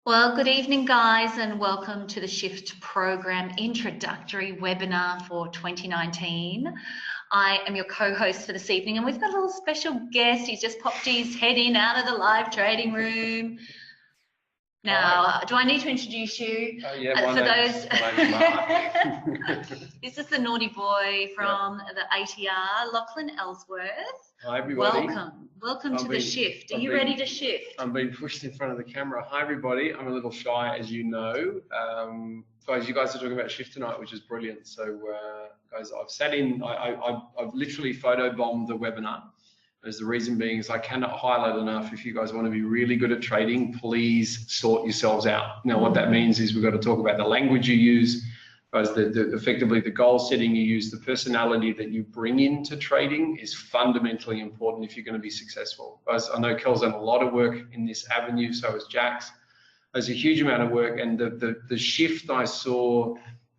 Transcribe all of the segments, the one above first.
Well, good evening, guys, and welcome to the Shift Program Introductory webinar for 2019. I am your co-host for this evening, and we've got a little special guest. He's just popped his head in out of the live trading room. Now, do I need to introduce you? Yeah, for those, this is the naughty boy from the ATR, Lachlan Ellsworth. Hi, everybody. Welcome to the shift. Are you ready to shift? I'm being pushed in front of the camera. Hi, everybody. I'm a little shy, as you know. Guys, you guys are talking about shift tonight, which is brilliant. So, guys, I've sat in. I've literally photobombed the webinar. As the reason being is I cannot highlight enough. If you guys want to be really good at trading, please sort yourselves out. Now, what that means is we've got to talk about the language you use, guys. Effectively the goal setting you use, the personality that you bring into trading is fundamentally important if you're going to be successful. Guys, I know Kel's done a lot of work in this avenue, so has Jax. There's a huge amount of work, and the shift I saw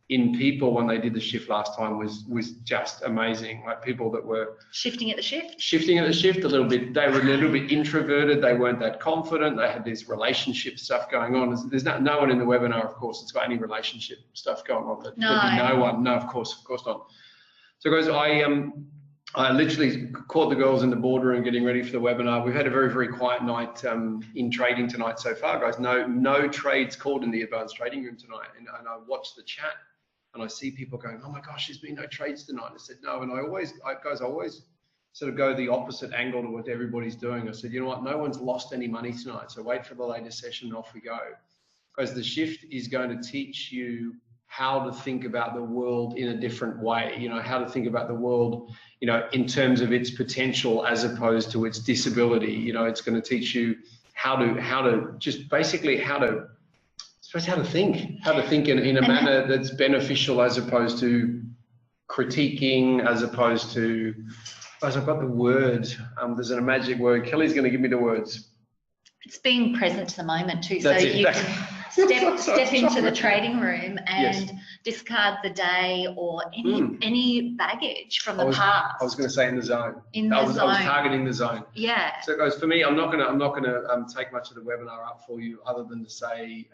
in people when they did the shift last time was just amazing. Like people that were shifting at the shift, a little bit. They were a little bit introverted. They weren't that confident. They had this relationship stuff going on. There's no one in the webinar, of course, that's got any relationship stuff going on. There'd be no one. No, of course not. So guys, I literally caught the girls in the boardroom getting ready for the webinar. We've had a very, very quiet night in trading tonight so far, guys. No trades called in the advanced trading room tonight. And I watched the chat and I see people going, oh my gosh, there's been no trades tonight. I said, no. And I always sort of go the opposite angle to what everybody's doing. I said, you know what? No one's lost any money tonight. So wait for the latest session and off we go. Because the shift is going to teach you how to think about the world in a different way, how to think about the world, in terms of its potential as opposed to its disability. It's going to teach you how to just basically how to think in a manner that's beneficial as opposed to critiquing, as opposed to, guys, I've got the word, there's a magic word. Kelly's going to give me the words. It's being present to the moment too. That's so it. You can step into the trading room and discard the day or any baggage from the past. I was going to say in the zone. I was targeting the zone. Yeah. So guys, for me, I'm not gonna take much of the webinar up for you, other than to say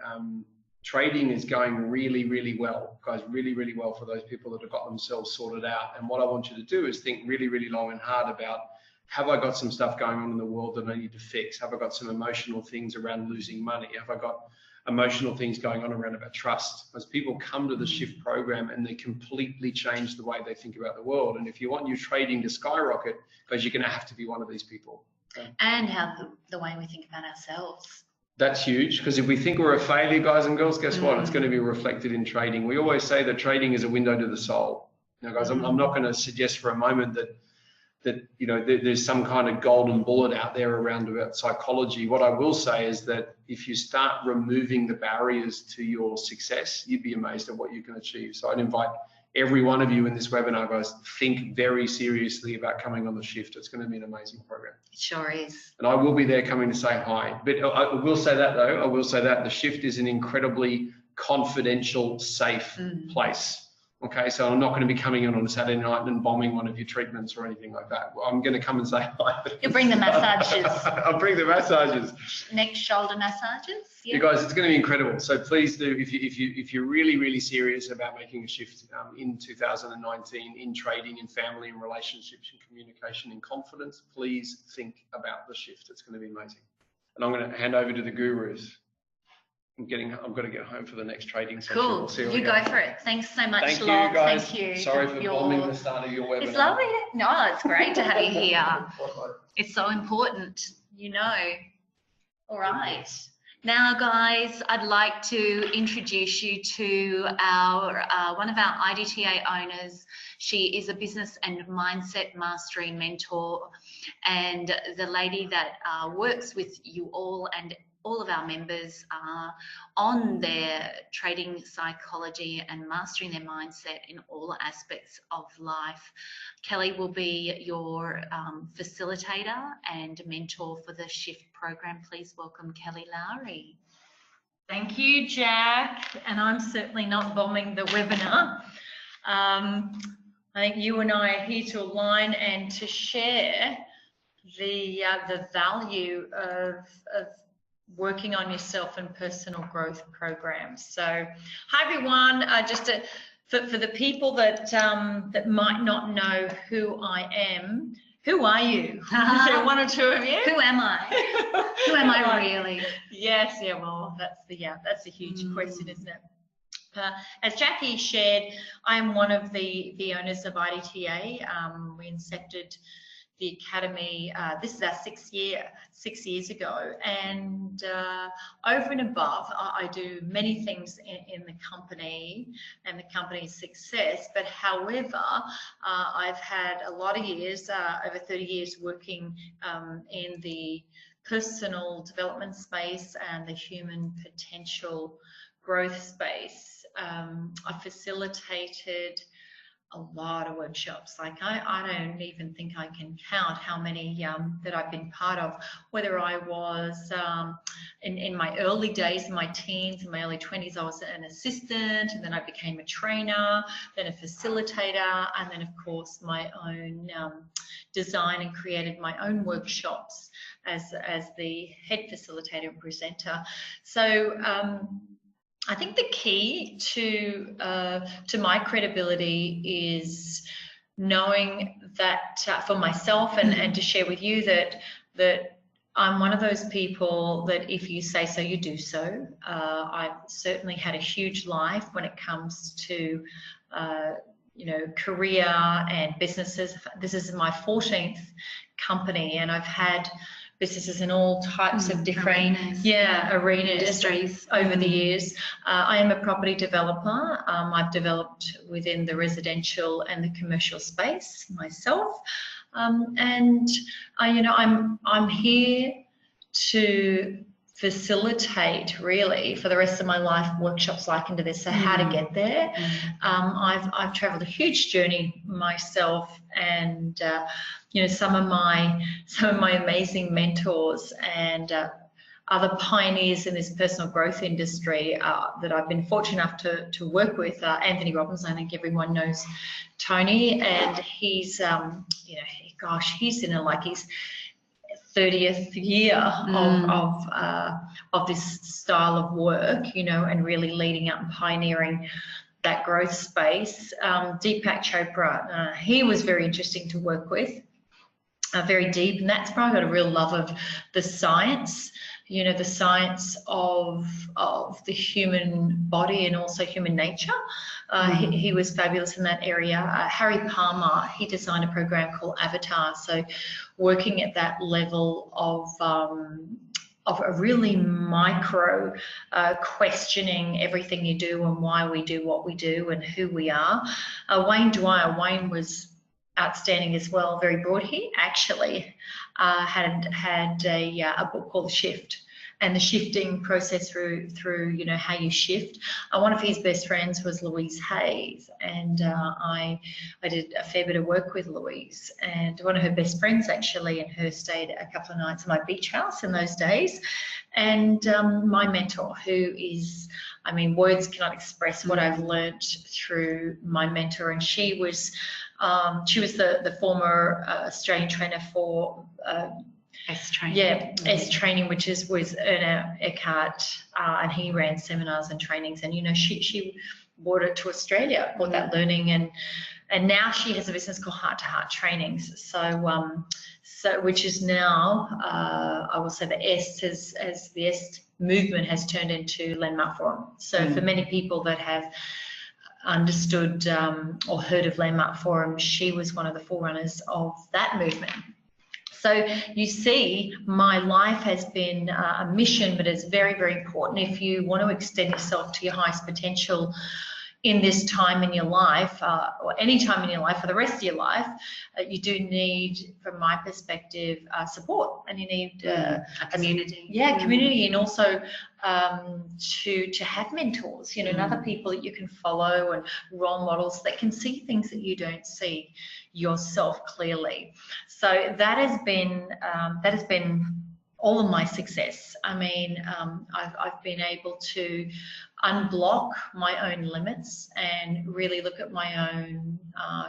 trading is going really, really well, guys. Really, really well for those people that have got themselves sorted out. And what I want you to do is think really, really long and hard about, have I got some stuff going on in the world that I need to fix? Have I got some emotional things around losing money? Have I got emotional things going on around about trust? As people come to the shift program and they completely change the way they think about the world. And if you want your trading to skyrocket, because you're going to have to be one of these people. Okay? And how the way we think about ourselves. That's huge, because if we think we're a failure, guys and girls, guess what? It's going to be reflected in trading. We always say that trading is a window to the soul. Now, guys, I'm not going to suggest for a moment that there's some kind of golden bullet out there around about psychology. What I will say is that if you start removing the barriers to your success, you'd be amazed at what you can achieve. So I'd invite every one of you in this webinar, guys, think very seriously about coming on the shift. It's going to be an amazing program. It sure is. And I will be there coming to say hi. But I will say that, though, the shift is an incredibly confidential, safe place. Okay, so I'm not going to be coming in on a Saturday night and bombing one of your treatments or anything like that. I'm going to come and say hi. You'll bring the massages. I'll bring the massages. Neck, shoulder massages. Yeah. You guys, it's going to be incredible. So please do, if you're really, really serious about making a shift in 2019 in trading, in family, in relationships, in communication, in confidence, please think about the shift. It's going to be amazing. And I'm going to hand over to the gurus. I've got to get home for the next trading session. Cool. We'll you go for it. Thanks so much, Thank you, guys. Thank you. Sorry for bombing the start of your webinar. It's lovely. No, it's great to have you here. It's so important, All right. Now, guys, I'd like to introduce you to one of our IDTA owners. She is a business and mindset mastery mentor, and the lady that works with you all and all of our members are on their trading psychology and mastering their mindset in all aspects of life. Kelly will be your facilitator and mentor for the Shift program. Please welcome Kelly Lowry. Thank you, Jack. And I'm certainly not bombing the webinar. I think you and I are here to align and to share the value of working on yourself and personal growth programs. So, hi everyone. For the people that that might not know who I am, who are you? Is there one or two of you? Who am I? Who am I really? Yes, yeah. Well, that's a huge question, isn't it? As Jackie shared, I am one of the owners of IDTA. We incepted the academy. This is our sixth years ago, and over and above, I do many things in the company and the company's success. But however, I've had a lot of years, over 30 years, working in the personal development space and the human potential growth space. I facilitated a lot of workshops. Like I don't even think I can count how many that I've been part of, whether I was in my early days, in my teens, in my early 20s, I was an assistant, and then I became a trainer, then a facilitator, and then of course my own design and created my own workshops as the head facilitator and presenter. So I think the key to my credibility is knowing that for myself and to share with you that I'm one of those people that if you say so, you do so. I've certainly had a huge life when it comes to career and businesses. This is my 14th company, and I've had businesses in all types of different arenas industries over the years. I am a property developer. I've developed within the residential and the commercial space myself, and I'm here to facilitate really for the rest of my life workshops like into this. So how to get there. I've traveled a huge journey myself, and some of my amazing mentors and other pioneers in this personal growth industry that I've been fortunate enough to work with. Anthony Robbins, I think everyone knows Tony, and he's he's in his 30th year of this style of work, and really leading up and pioneering that growth space. Deepak Chopra, he was very interesting to work with, very deep, and that's probably got a real love of the science, the science of the human body and also human nature. He was fabulous in that area. Harry Palmer, he designed a program called Avatar. So working at that level of a really micro questioning everything you do and why we do what we do and who we are. Wayne Dwyer, Wayne was outstanding as well, very broad. He actually had a book called The Shift, and the shifting process through how you shift. One of his best friends was Louise Hayes, and I did a fair bit of work with Louise, and one of her best friends actually and her stayed a couple of nights in my beach house in those days. And my mentor, who is, words cannot express what I've learned through my mentor, and she was the former Australian trainer for S training. Yeah, S training, which was Erna Eckhart, and he ran seminars and trainings, and she brought it to Australia, brought that learning, and now she has a business called Heart to Heart Trainings. So which is now I will say the S as the S movement has turned into Landmark Forum. So for many people that have understood or heard of Landmark Forum, she was one of the forerunners of that movement. So you see, my life has been a mission, but it's very, very important. If you want to extend yourself to your highest potential in this time in your life, or any time in your life, for the rest of your life, you do need, from my perspective, support, and you need a community. Community, and also to have mentors, and other people that you can follow and role models that can see things that you don't see yourself clearly. So that has been all of my success. I've been able to unblock my own limits and really look at my own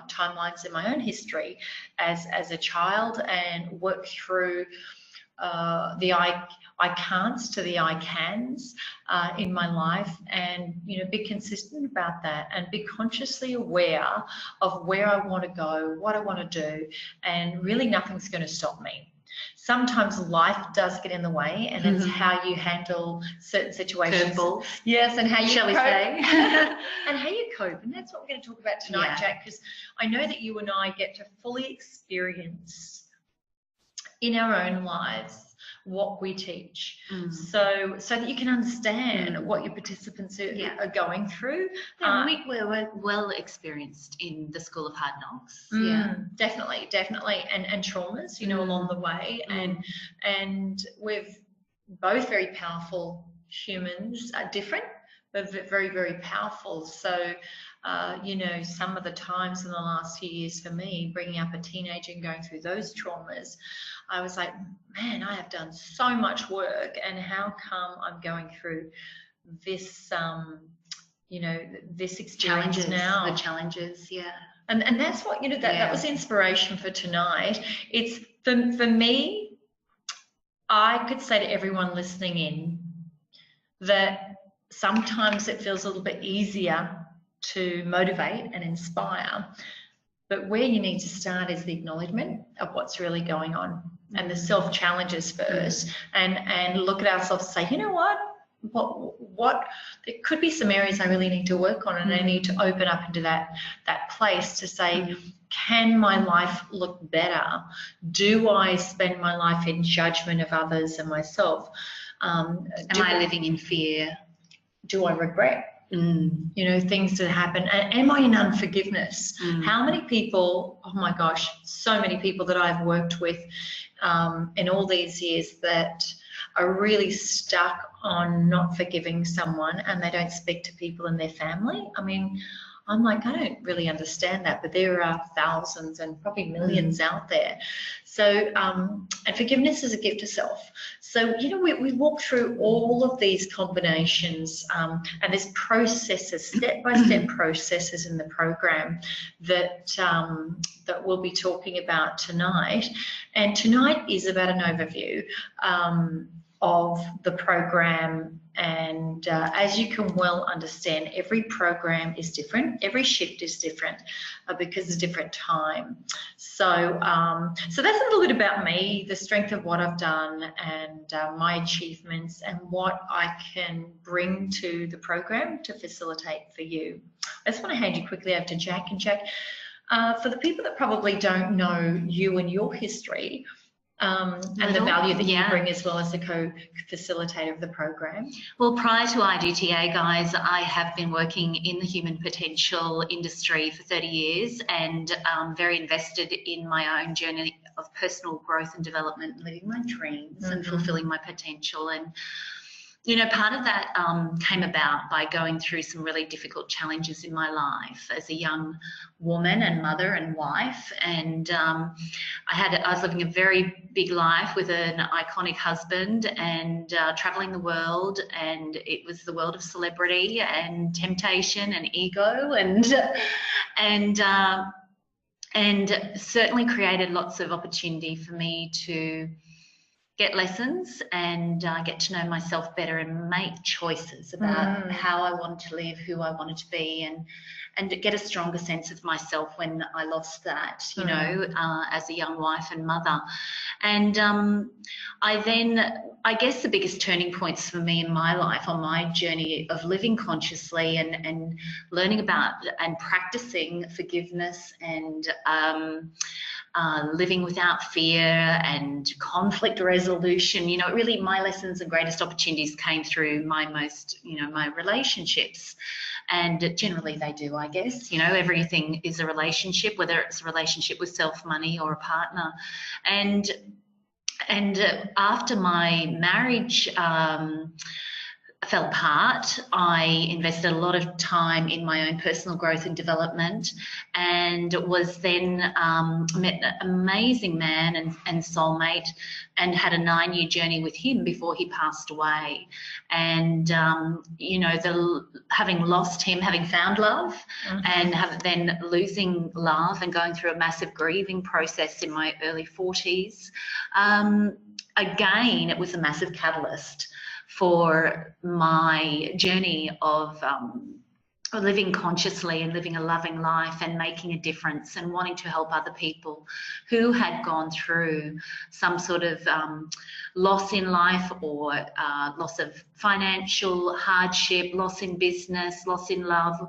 timelines in my own history as a child, and work through I can'ts to the I cans in my life, and be consistent about that and be consciously aware of where I want to go, what I want to do, and really nothing's going to stop me. Sometimes life does get in the way, and it's how you handle certain situations. Curveballs. Yes, and how you Shall we say? and how you cope. And that's what we're going to talk about tonight, Yeah. Jack, because I know that you and I get to fully experience in our own lives what we teach, so that you can understand what your participants are going through. We're well experienced in the School of Hard Knocks. Definitely, and traumas, along the way, and we're both very powerful humans, are different, but very, very powerful. So, some of the times in the last few years for me, bringing up a teenager and going through those traumas, I was like, man, I have done so much work, and how come I'm going through this, this experience now? The challenges, yeah. And that's what, that was inspiration for tonight. It's, for me, I could say to everyone listening in that sometimes it feels a little bit easier to motivate and inspire, but where you need to start is the acknowledgement of what's really going on, and the self-challenges first, and look at ourselves and say, you know what, there could be some areas I really need to work on, and I need to open up into that place to say, can my life look better? Do I spend my life in judgment of others and myself? Am I living in fear? Do I regret? Things that happen. Am I in unforgiveness? How many people, oh my gosh, so many people that I've worked with in all these years that are really stuck on not forgiving someone, and they don't speak to people in their family. I mean, I'm like, I don't really understand that, but there are thousands and probably millions out there. So, and forgiveness is a gift to self. So, we walk through all of these combinations, and there's processes, step-by-step processes in the program that we'll be talking about tonight. And tonight is about an overview of the program, and as you can well understand, every program is different, every shift is different, because it's a different time. So so that's a little bit about me, the strength of what I've done, and my achievements, and what I can bring to the program to facilitate for you. I just want to hand you quickly over to Jack. And Jack, for the people that probably don't know you and your history, and the value that you bring as well as the co-facilitator of the program. Well, prior to IDTA, guys, I have been working in the human potential industry for 30 years, and very invested in my own journey of personal growth and development, living my dreams and fulfilling my potential. And part of that came about by going through some really difficult challenges in my life as a young woman and mother and wife. And I was living a very big life with an iconic husband, and traveling the world, and it was the world of celebrity and temptation and ego, and certainly created lots of opportunity for me to get lessons and get to know myself better and make choices about how I wanted to live, who I wanted to be, and get a stronger sense of myself when I lost that, as a young wife and mother. And I guess the biggest turning points for me in my life on my journey of living consciously and learning about and practicing forgiveness and living without fear and conflict resolution, really my lessons and greatest opportunities came through my relationships. And generally they do, I guess. Everything is a relationship, whether it's a relationship with self, money, or a partner. And after my marriage fell apart, I invested a lot of time in my own personal growth and development, and was then met an amazing man and soulmate, and had a 9-year journey with him before he passed away. And having lost him, having found love, and then losing love and going through a massive grieving process in my early 40s, again, it was a massive catalyst for my journey of living consciously and living a loving life and making a difference and wanting to help other people who had gone through some sort of loss in life, or loss of financial hardship, loss in business, loss in love,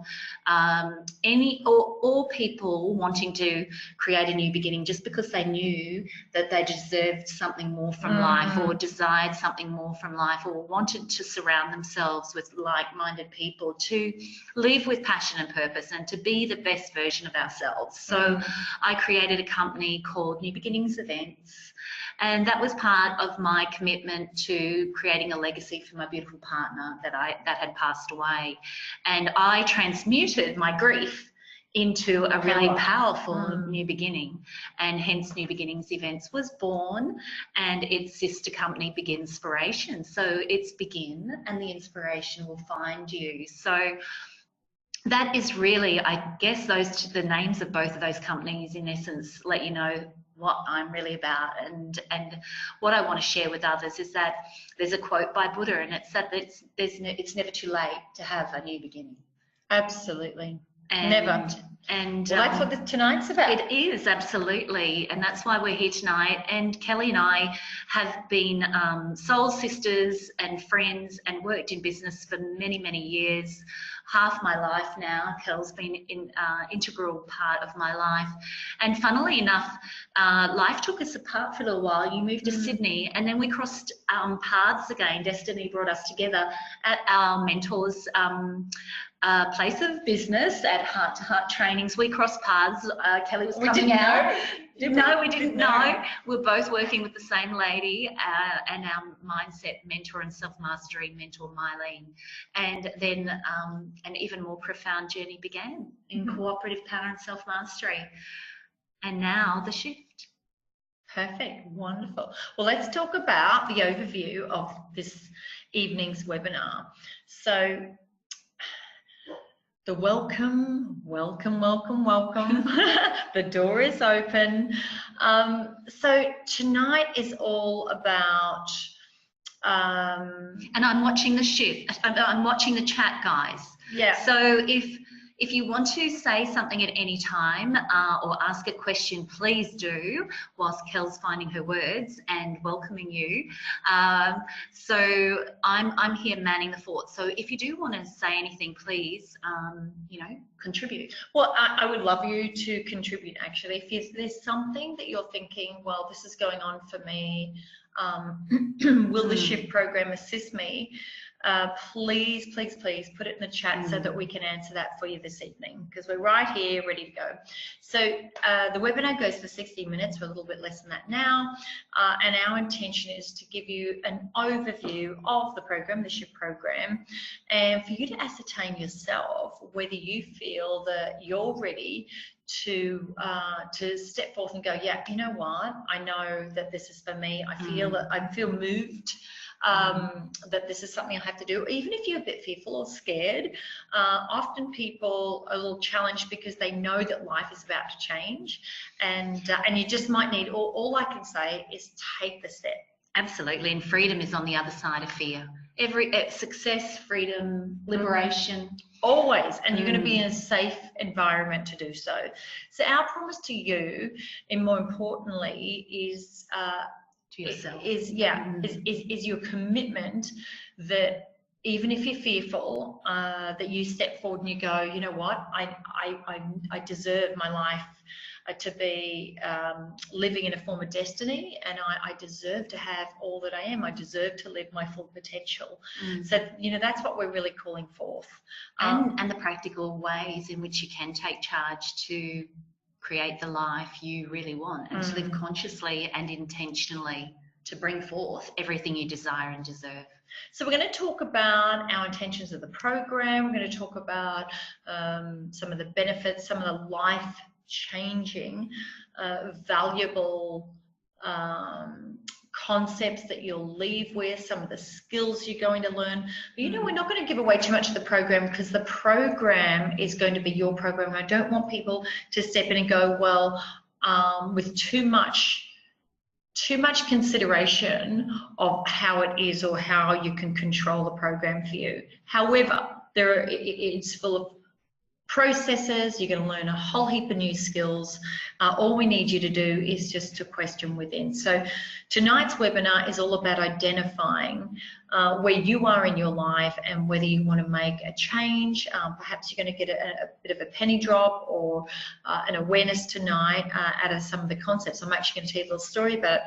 or people wanting to create a new beginning just because they knew that they deserved something more from life, or desired something more from life, or wanted to surround themselves with like-minded people to live with passion and purpose and to be the best version of ourselves. So I created a company called New Beginnings Events, and that was part of my commitment to creating a legacy for my beautiful partner that had passed away. And I transmuted my grief into a really powerful new beginning, and hence New Beginnings Events was born, and its sister company Beginspiration. So it's begin and the inspiration will find you. So that is really, I guess, the names of both of those companies in essence let you know what I'm really about, and what I want to share with others is that there's a quote by Buddha, and it's that it's never too late to have a new beginning. Absolutely. And, never. And well, that's what tonight's about. It is, absolutely, and that's why we're here tonight. And Kelly and I have been soul sisters and friends and worked in business for many, many years. Half my life now, Kel's been an integral part of my life. And funnily enough, life took us apart for a little while. You moved to Sydney, and then we crossed paths again. Destiny brought us together at our mentors' place of business at Heart to Heart trainings. We crossed paths. Kelly was coming out. No, we didn't know. We're both working with the same lady, and our mindset mentor and self-mastery mentor, Mylene. And then an even more profound journey began in cooperative power and self-mastery. And now the shift. Perfect. Wonderful. Well, let's talk about the overview of this evening's webinar. So the welcome. The door is open. So tonight is all about... and I'm watching the shift. I'm watching the chat, guys. Yeah. So if you want to say something at any time or ask a question, please do, whilst Kel's finding her words and welcoming you. So I'm here manning the fort. So if you do want to say anything, please, contribute. Well, I would love you to contribute, actually. If there's something that you're thinking, well, this is going on for me, will the shift program assist me? Please put it in the chat so that we can answer that for you this evening, because we're right here ready to go. So the webinar goes for 60 minutes. We're a little bit less than that now, and our intention is to give you an overview of the program, the shift program, and for you to ascertain yourself whether you feel that you're ready to step forth and go, yeah, you know what, I know that this is for me. I feel that I feel moved that this is something I have to do. Even if you're a bit fearful or scared, often people are a little challenged because they know that life is about to change, and you just might need, all I can say is take the step. Absolutely, and freedom is on the other side of fear. Success, freedom, liberation. Always, and you're going to be in a safe environment to do so. So our promise to you, and more importantly, is to yourself. Is your commitment that even if you're fearful, that you step forward and you go, you know what, I deserve my life to be living in a form of destiny, and I deserve to have all that I am. I deserve to live my full potential. So, that's what we're really calling forth. And the practical ways in which you can take charge to create the life you really want, and to live consciously and intentionally to bring forth everything you desire and deserve. So we're going to talk about our intentions of the program. We're going to talk about some of the benefits, some of the life-changing, valuable concepts that you'll leave with, some of the skills you're going to learn. But we're not going to give away too much of the program, because the program is going to be your program. I don't want people to step in and go, well, with too much too much consideration of how it is or how you can control the program for you. However, it's full of processes. You're going to learn a whole heap of new skills. All we need you to do is just to question within. So tonight's webinar is all about identifying where you are in your life and whether you want to make a change. Perhaps you're going to get a bit of a penny drop or an awareness tonight out of some of the concepts. I'm actually going to tell you a little story about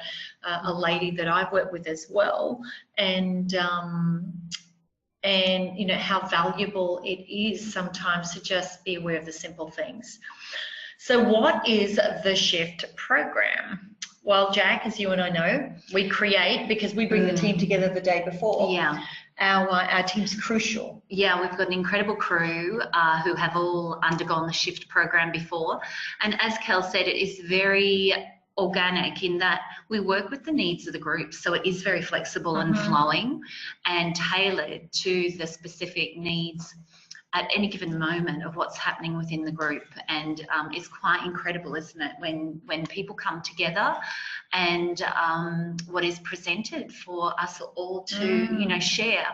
a lady that I've worked with as well, and you know how valuable it is sometimes to just be aware of the simple things. So what is the SHIFT program? Well, Jack, as you and I know, we create because we bring the team together the day before. Yeah. Our team's crucial. Yeah, we've got an incredible crew who have all undergone the SHIFT program before. And as Kel said, it is very organic in that we work with the needs of the group. So it is very flexible and flowing and tailored to the specific needs at any given moment of what's happening within the group. And it's quite incredible, isn't it, when people come together and what is presented for us all to you know, share.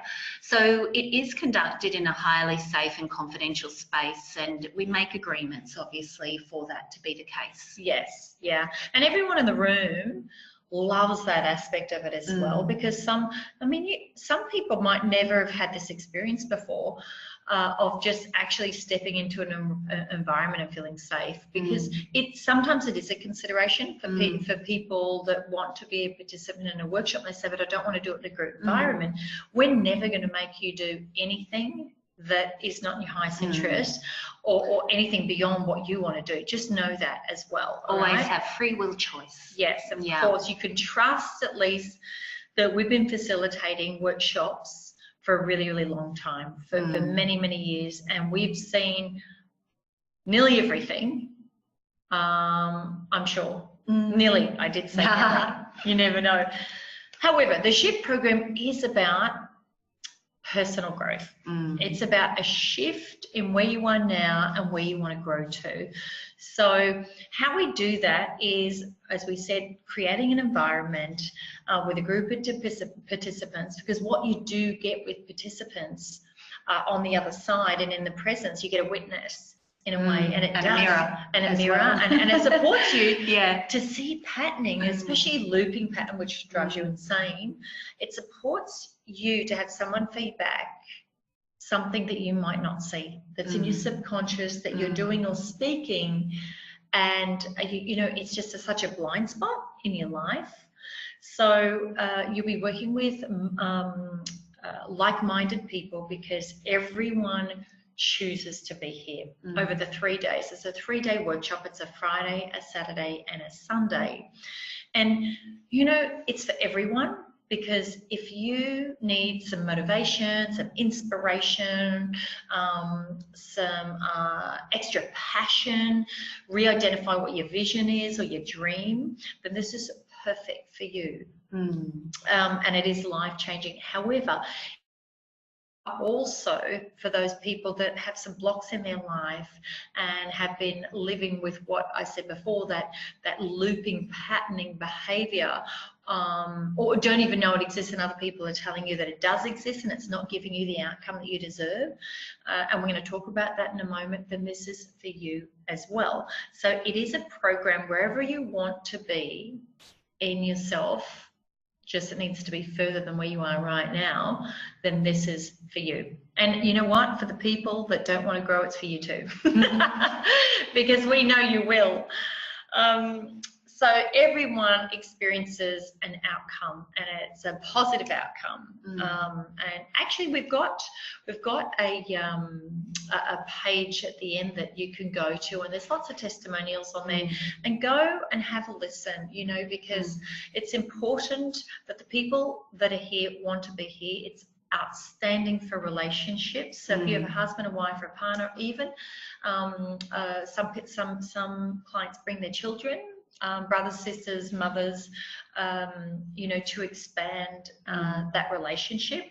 So it is conducted in a highly safe and confidential space, and we make agreements obviously for that to be the case. Yes, yeah. And everyone in the room loves that aspect of it as well, because some people might never have had this experience before of just actually stepping into an environment and feeling safe, because sometimes it is a consideration for people that want to be a participant in a workshop. They say, but I don't want to do it in a group environment. We're never going to make you do anything that is not in your highest interest or anything beyond what you want to do. Just know that as well. Always have free will choice. Yes, of course. You can trust at least that we've been facilitating workshops for a really, really long time, for many, many years, and we've seen nearly everything. I'm sure. Nearly, I did say that. You never know. However, the SHIFT program is about personal growth. It's about a shift in where you are now and where you want to grow to. So how we do that is, as we said, creating an environment with a group of participants, because what you do get with participants on the other side and in the presence, you get a witness in a way, and a mirror, and it supports you to see patterning, especially looping pattern, which drives you insane. It supports you to have someone feedback something that you might not see, that's in your subconscious, that you're doing or speaking, and you know, it's just such a blind spot in your life. So you'll be working with like-minded people, because everyone chooses to be here over the 3 days. It's a 3-day workshop. It's a Friday, a Saturday, and a Sunday. And, you know, it's for everyone, because if you need some motivation, some inspiration, some extra passion, re-identify what your vision is or your dream, then this is perfect for you. And it is life-changing. However, also for those people that have some blocks in their life and have been living with what I said before, that looping patterning behavior, or don't even know it exists, and other people are telling you that it does exist and it's not giving you the outcome that you deserve, and we're going to talk about that in a moment, then this is for you as well. So it is a program wherever you want to be in yourself, just it needs to be further than where you are right now, then this is for you. And you know what? For the people that don't want to grow, it's for you too. Because we know you will. So everyone experiences an outcome, and it's a positive outcome. And actually, we've got a page at the end that you can go to, and there's lots of testimonials on there. And go and have a listen, you know, because it's important that the people that are here want to be here. It's outstanding for relationships. So if you have a husband, a wife, or a partner, even some clients bring their children. Brothers, sisters, mothers, you know, to expand that relationship.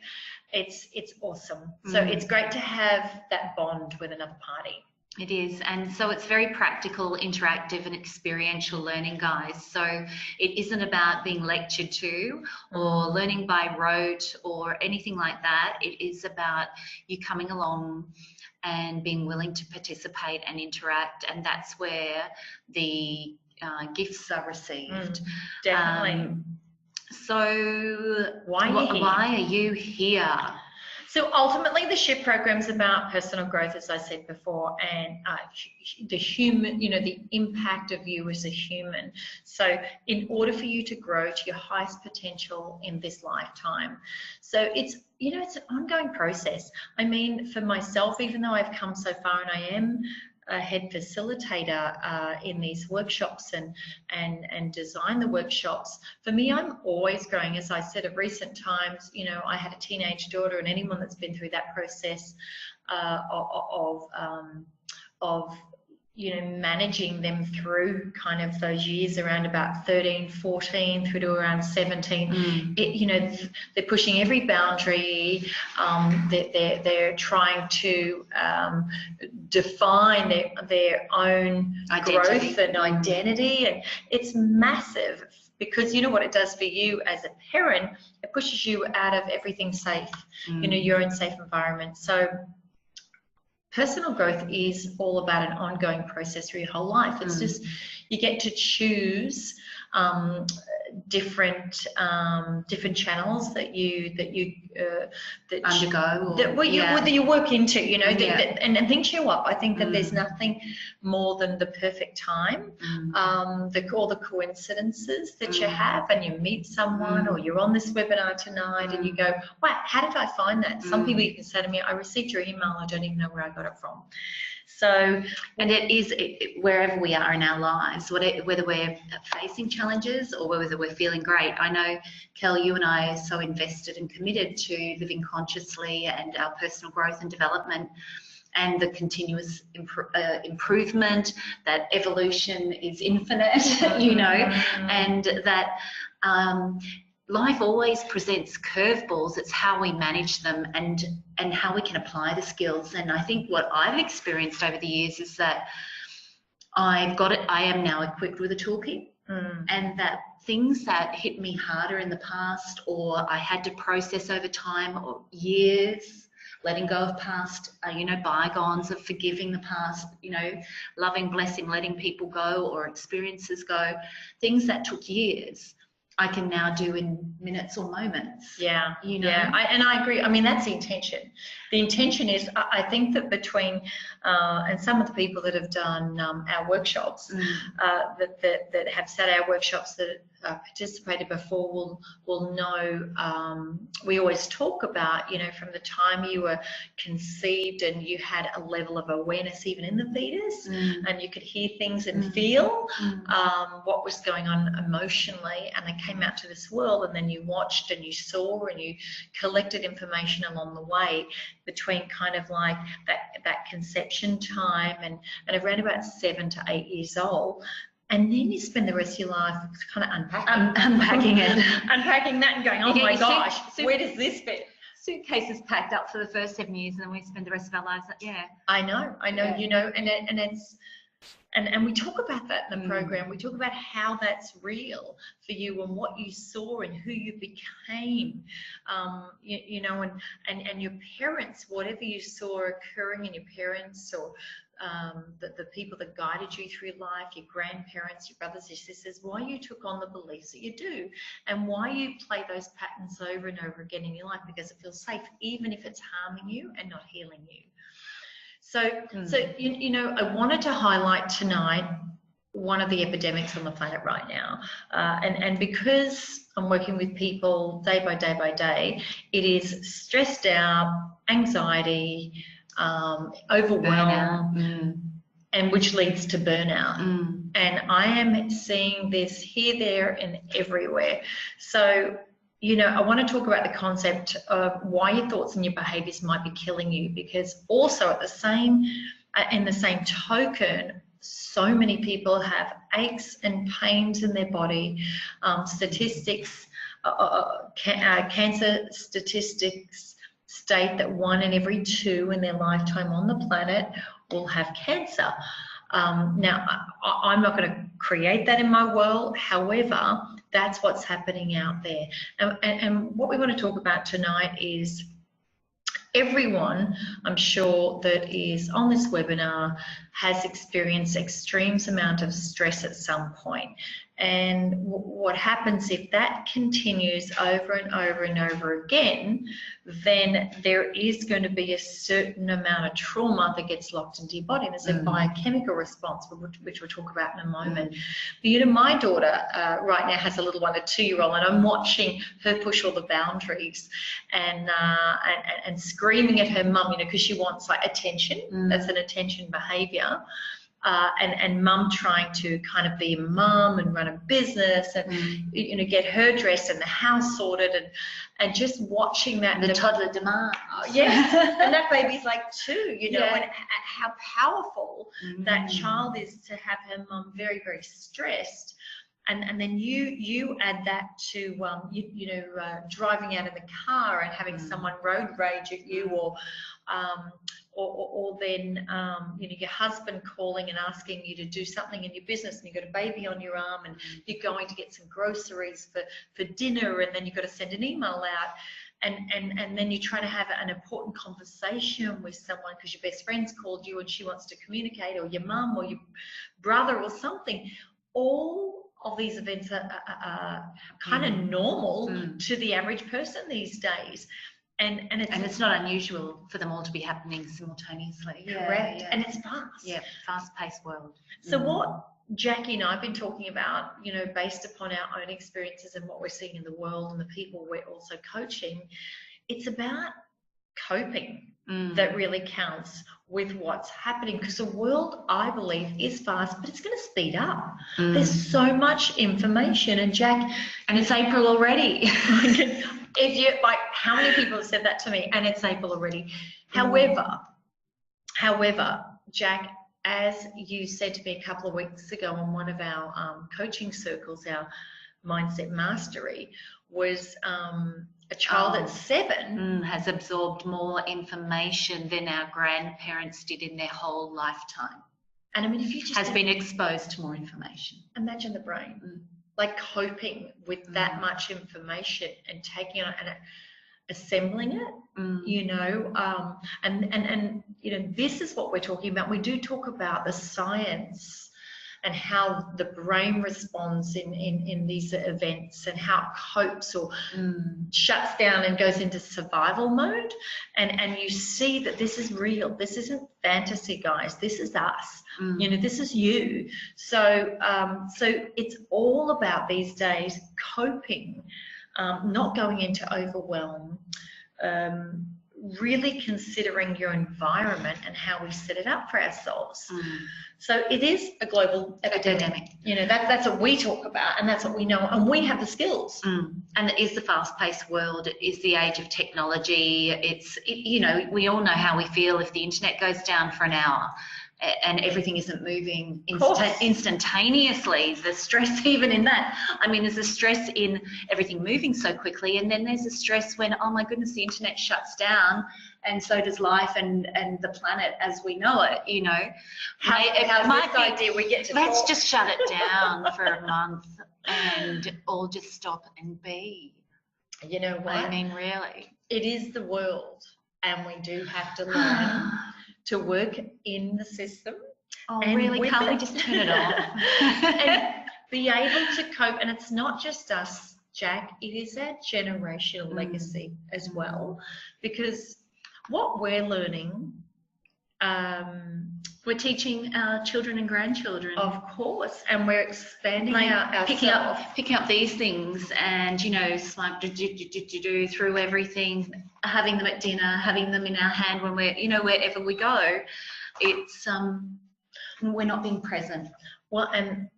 It's awesome. So it's great to have that bond with another party. It is, and so it's very practical, interactive and experiential learning, guys. So it isn't about being lectured to or learning by rote or anything like that. It is about you coming along and being willing to participate and interact, and that's where the gifts are received. Definitely. So why are you here? So ultimately, the SHIFT program is about personal growth, as I said before, and the human, the impact of you as a human. So in order for you to grow to your highest potential in this lifetime. So it's, it's an ongoing process. I mean, for myself, even though I've come so far and I am a head facilitator in these workshops and design the workshops, for me, I'm always growing. As I said, of recent times, I had a teenage daughter, and anyone that's been through that process of managing them through kind of those years around about 13, 14 through to around 17, they're pushing every boundary. They're trying to define their own identity. Growth and identity, and it's massive, because you know what it does for you as a parent, it pushes you out of everything safe, your own safe environment. So personal growth is all about an ongoing process through your whole life. It's just, you get to choose different channels that you undergo, that you work into, and things show up. I think that there's nothing more than the perfect time, all the coincidences that you have, and you meet someone, or you're on this webinar tonight, and you go, wow, how did I find that? Some people even say to me, I received your email, I don't even know where I got it from. So, and it is wherever we are in our lives, whether we're facing challenges or whether we're feeling great. I know, Kel, you and I are so invested and committed to living consciously and our personal growth and development and the continuous improvement, that evolution is infinite, and that life always presents curveballs. It's how we manage them and how we can apply the skills. And I think what I've experienced over the years is that I am now equipped with a toolkit, and that things that hit me harder in the past, or I had to process over time or years, letting go of past, bygones, of forgiving the past, loving, blessing, letting people go or experiences go, things that took years, I can now do in minutes or moments. Yeah, and I agree. I mean, that's the intention. The intention is, I think that between, and some of the people that have done our workshops, that have sat our workshops, that participated before will know, we always talk about, from the time you were conceived and you had a level of awareness even in the fetus, and you could hear things and feel what was going on emotionally, and they came out to this world, and then you watched and you saw and you collected information along the way between kind of like that conception time and around about 7 to 8 years old. And then you spend the rest of your life kind of unpacking it, unpacking that, and going, oh my gosh, where does this fit? Suitcases packed up for the first 7 years, and then we spend the rest of our lives. I know, and we talk about that in the program. We talk about how that's real for you and what you saw and who you became, and your parents, whatever you saw occurring in your parents, or the people that guided you through life, your grandparents, your brothers, your sisters, why you took on the beliefs that you do, and why you play those patterns over and over again in your life, because it feels safe, even if it's harming you and not healing you. So I wanted to highlight tonight one of the epidemics on the planet right now, and because I'm working with people day by day, it is stressed out, anxiety, overwhelm, and which leads to burnout. And I am seeing this here, there, and everywhere. So, I want to talk about the concept of why your thoughts and your behaviors might be killing you, because also in the same token, so many people have aches and pains in their body. Cancer statistics state that 1 in every 2 in their lifetime on the planet will have cancer. Now, I'm not going to create that in my world. However, that's what's happening out there. And what we want to talk about tonight is everyone, I'm sure, that is on this webinar has experienced extreme amount of stress at some point. And what happens if that continues over and over and over again, then there is going to be a certain amount of trauma that gets locked into your body. There's a biochemical response, which we'll talk about in a moment. But you know, my daughter right now has a little one, a 2-year-old, and I'm watching her push all the boundaries and screaming at her mum, you know, because she wants like attention. That's an attention behaviour. And mum trying to kind of be a mum and run a business and you know, get her dressed and the house sorted and just watching that. The toddler demands. Yes, and that baby's like 2, you know, and how powerful that child is to have her mum very, very stressed. And then you add that to driving out in the car and having someone road rage at you, or then you know, your husband calling and asking you to do something in your business, and you've got a baby on your arm and you're going to get some groceries for dinner, and then you've got to send an email out, and then you're trying to have an important conversation with someone because your best friend's called you and she wants to communicate, or your mum or your brother or something. All of these events are kind of normal to the average person these days. And it's not unusual for them all to be happening simultaneously. Correct. And it's fast. Yeah, fast-paced world. So what Jackie and I have been talking about, you know, based upon our own experiences and what we're seeing in the world and the people we're also coaching, it's about coping that really counts with what's happening, because the world, I believe, is fast, but it's going to speed up. There's so much information, and Jack, and it's April already. If you like, how many people have said that to me? And it's April already. However, Jack, as you said to me a couple of weeks ago on one of our coaching circles, our Mindset Mastery, was a child at 7 has absorbed more information than our grandparents did in their whole lifetime. And I mean, if you just has been exposed to more information. Imagine the brain, like coping with that much information and taking it and assembling it, you know, and you know, this is what we're talking about. We do talk about the science and how the brain responds in these events, and how it copes or shuts down and goes into survival mode. And you see that this is real. This isn't fantasy, guys. This is us. You know, this is you. So it's all about these days coping, not going into overwhelm, really considering your environment and how we set it up for ourselves. So it is a global epidemic. You know, that's what we talk about, and that's what we know, and we have the skills. And it is the fast-paced world. It is the age of technology. You know, we all know how we feel if the internet goes down for an hour and everything isn't moving instantaneously. The stress even in that. I mean, there's a stress in everything moving so quickly, and then there's a stress when, oh my goodness, the internet shuts down, and so does life and the planet as we know it, you know. Let's just shut it down for a month and all just stop and be. You know what? I mean, really. It is the world, and we do have to learn to work in the system. Oh, really? Can't we just turn it off? And be able to cope. And it's not just us, Jack. It is our generational legacy as well. Because what we're learning, we're teaching our children and grandchildren. Of course. And we're expanding picking up these things, and, you know, like do through everything, having them at dinner, having them in our hand when we're, you know, wherever we go. It's we're not being present. Well, and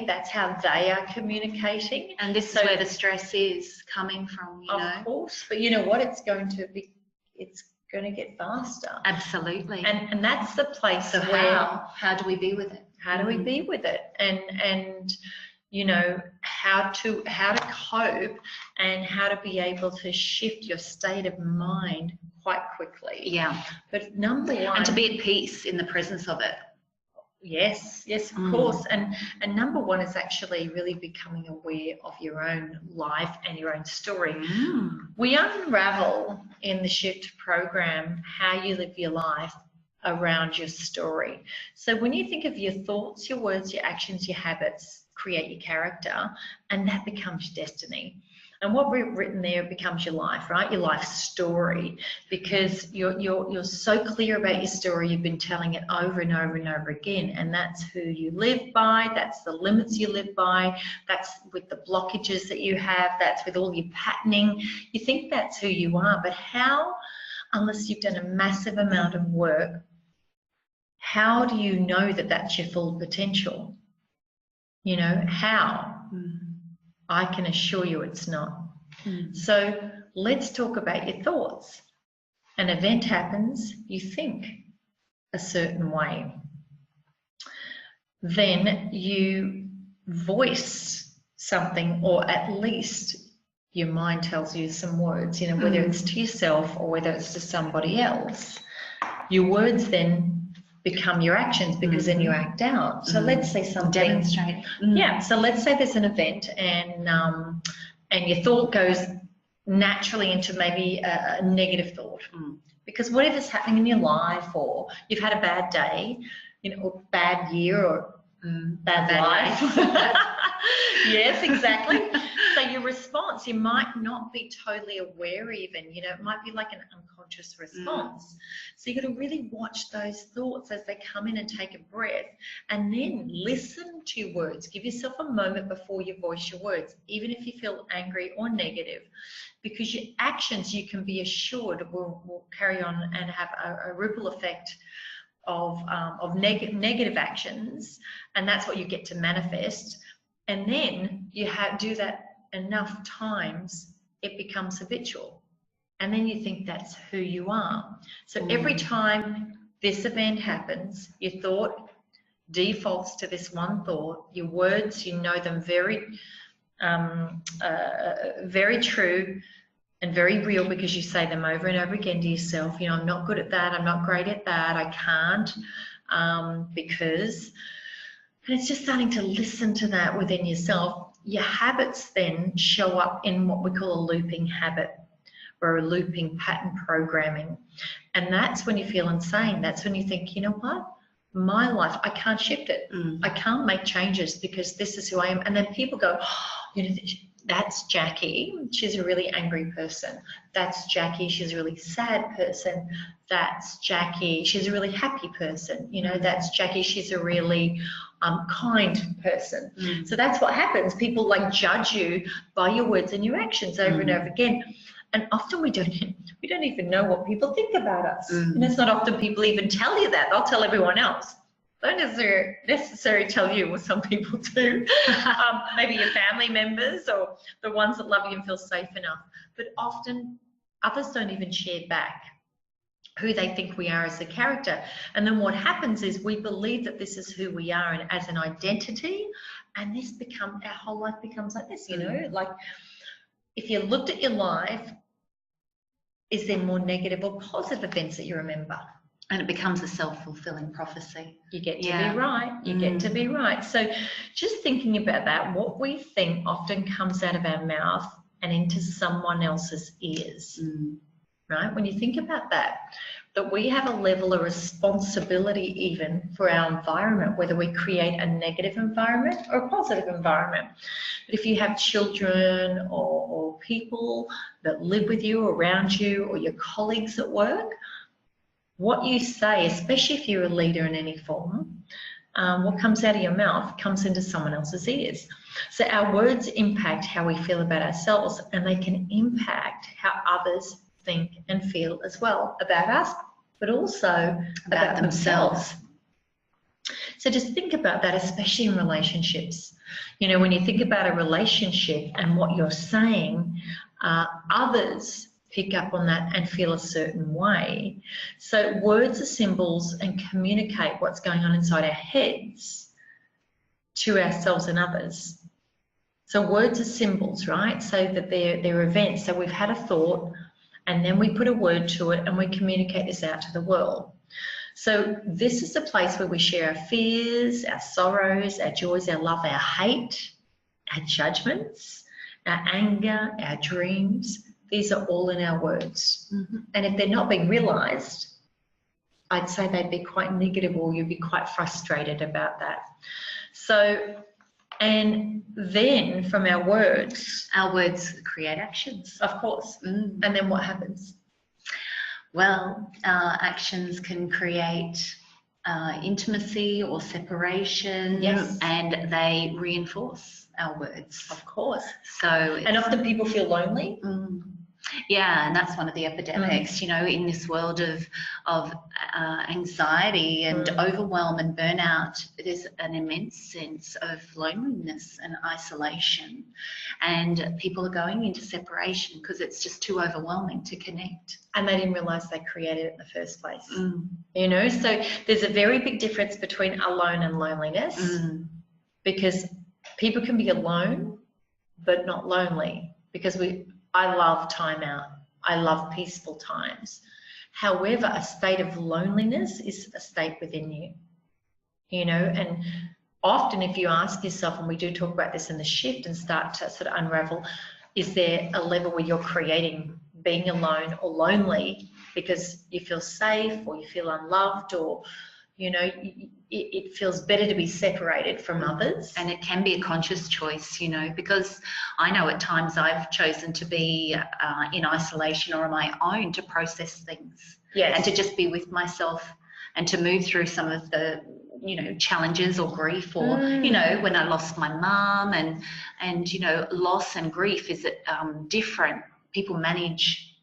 that's how they are communicating. And this is where the stress is coming from, you know. Of course. But you know what? It's going to get faster. Absolutely. And that's the place where how do we be with it? How do we be with it? And you know, how to cope and how to be able to shift your state of mind quite quickly. Yeah. But number one, and to be at peace in the presence of it. Yes, of course. And number one is actually really becoming aware of your own life and your own story. We unravel in the Shift program how you live your life around your story. So when you think of your thoughts, your words, your actions, your habits, create your character, and that becomes your destiny. And what we've written there becomes your life, right? Your life story, because you're so clear about your story. You've been telling it over and over and over again, and that's who you live by. That's the limits you live by. That's with the blockages that you have. That's with all your patterning. You think that's who you are, but how, unless you've done a massive amount of work, how do you know that that's your full potential? You know, how? I can assure you it's not. So let's talk about your thoughts. An event happens, you think a certain way. Then you voice something, or at least your mind tells you some words, you know, whether it's to yourself or whether it's to somebody else. Your words then become your actions, because then you act out. So let's say something. Demonstrate. Yeah, so let's say there's an event and your thought goes naturally into maybe a negative thought. Because whatever's happening in your life, or you've had a bad day, you know, or bad year, or bad life. Yes, exactly. So your response, you might not be totally aware even, you know, it might be like an unconscious response. So you got to really watch those thoughts as they come in and take a breath, and then listen to your words. Give yourself a moment before you voice your words, even if you feel angry or negative, because your actions, you can be assured, will carry on and have a ripple effect of negative actions, and that's what you get to manifest. And then you do that enough times, it becomes habitual, and then you think that's who you are. So every time this event happens, your thought defaults to this one thought. Your words, you know them very true and very real, because you say them over and over again to yourself. You know, I'm not good at that, I'm not great at that, I can't, because, and it's just starting to listen to that within yourself. Your habits then show up in what we call a looping habit, or a looping pattern programming. And that's when you feel insane. That's when you think, you know what? My life, I can't shift it. I can't make changes because this is who I am. And then people go, oh, you know, that's Jackie. She's a really angry person. That's Jackie. She's a really sad person. That's Jackie. She's a really happy person. You know, that's Jackie. She's a really kind person. So that's what happens. People like judge you by your words and your actions over and over again. And often we don't even know what people think about us. And it's not often people even tell you that. They'll tell everyone else. Don't necessarily tell you, what some people do. Maybe your family members, or the ones that love you and feel safe enough. But often others don't even share back who they think we are as a character. And then what happens is we believe that this is who we are and as an identity, and our whole life becomes like this, you know? Like, if you looked at your life, is there more negative or positive events that you remember? And it becomes a self-fulfilling prophecy. You get to be right. You get to be right. So just thinking about that, what we think often comes out of our mouth and into someone else's ears, right? When you think about that we have a level of responsibility even for our environment, whether we create a negative environment or a positive environment. But if you have children or people that live with you, around you, or your colleagues at work, what you say, especially if you're a leader in any form, what comes out of your mouth comes into someone else's ears. So our words impact how we feel about ourselves, and they can impact how others think and feel as well about us, but also about themselves. So just think about that, especially in relationships. You know, when you think about a relationship and what you're saying, others pick up on that and feel a certain way. So words are symbols and communicate what's going on inside our heads to ourselves and others. So words are symbols, right? So that they're events. So we've had a thought, and then we put a word to it, and we communicate this out to the world. So this is a place where we share our fears, our sorrows, our joys, our love, our hate, our judgments, our anger, our dreams. These are all in our words. Mm-hmm. And if they're not being realized, I'd say they'd be quite negative, or you'd be quite frustrated about that. So, and then from our words create actions. Of course. Mm. And then what happens? Well, actions can create intimacy or separation, Yes. and they reinforce our words. Of course. So, And often people feel lonely. Yeah, and that's one of the epidemics, you know, in this world of anxiety and overwhelm and burnout. There's an immense sense of loneliness and isolation, and people are going into separation because it's just too overwhelming to connect. And they didn't realize they created it in the first place. You know, so there's a very big difference between alone and loneliness, because people can be alone but not lonely, because I love time out. I love peaceful times. However, a state of loneliness is a state within you, you know, and often if you ask yourself, and we do talk about this in the shift and start to sort of unravel, is there a level where you're creating being alone or lonely because you feel safe, or you feel unloved, or, you know, it feels better to be separated from others? And it can be a conscious choice, you know, because I know at times I've chosen to be in isolation or on my own to process things. Yes. And to just be with myself and to move through some of the, you know, challenges or grief, or, you know, when I lost my mum, and, you know, loss and grief is different. People manage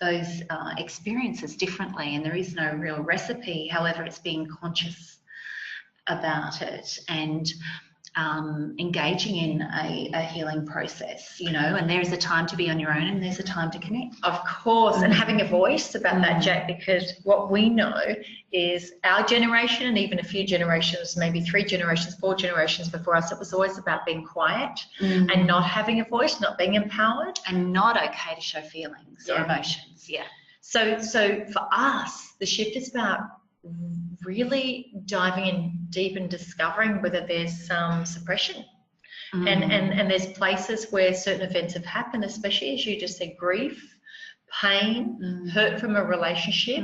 those experiences differently, and there is no real recipe. However, it's being conscious about it and engaging in a healing process, you know, and there's a time to be on your own and there's a time to connect. Of course, and having a voice about that, Jack, because what we know is our generation, and even a few generations, maybe 3 generations, 4 generations before us, it was always about being quiet and not having a voice, not being empowered. And not okay to show feelings or emotions, So for us, the shift is about really diving in deep and discovering whether there's some suppression. And there's places where certain events have happened, especially as you just said, grief, pain, hurt from a relationship,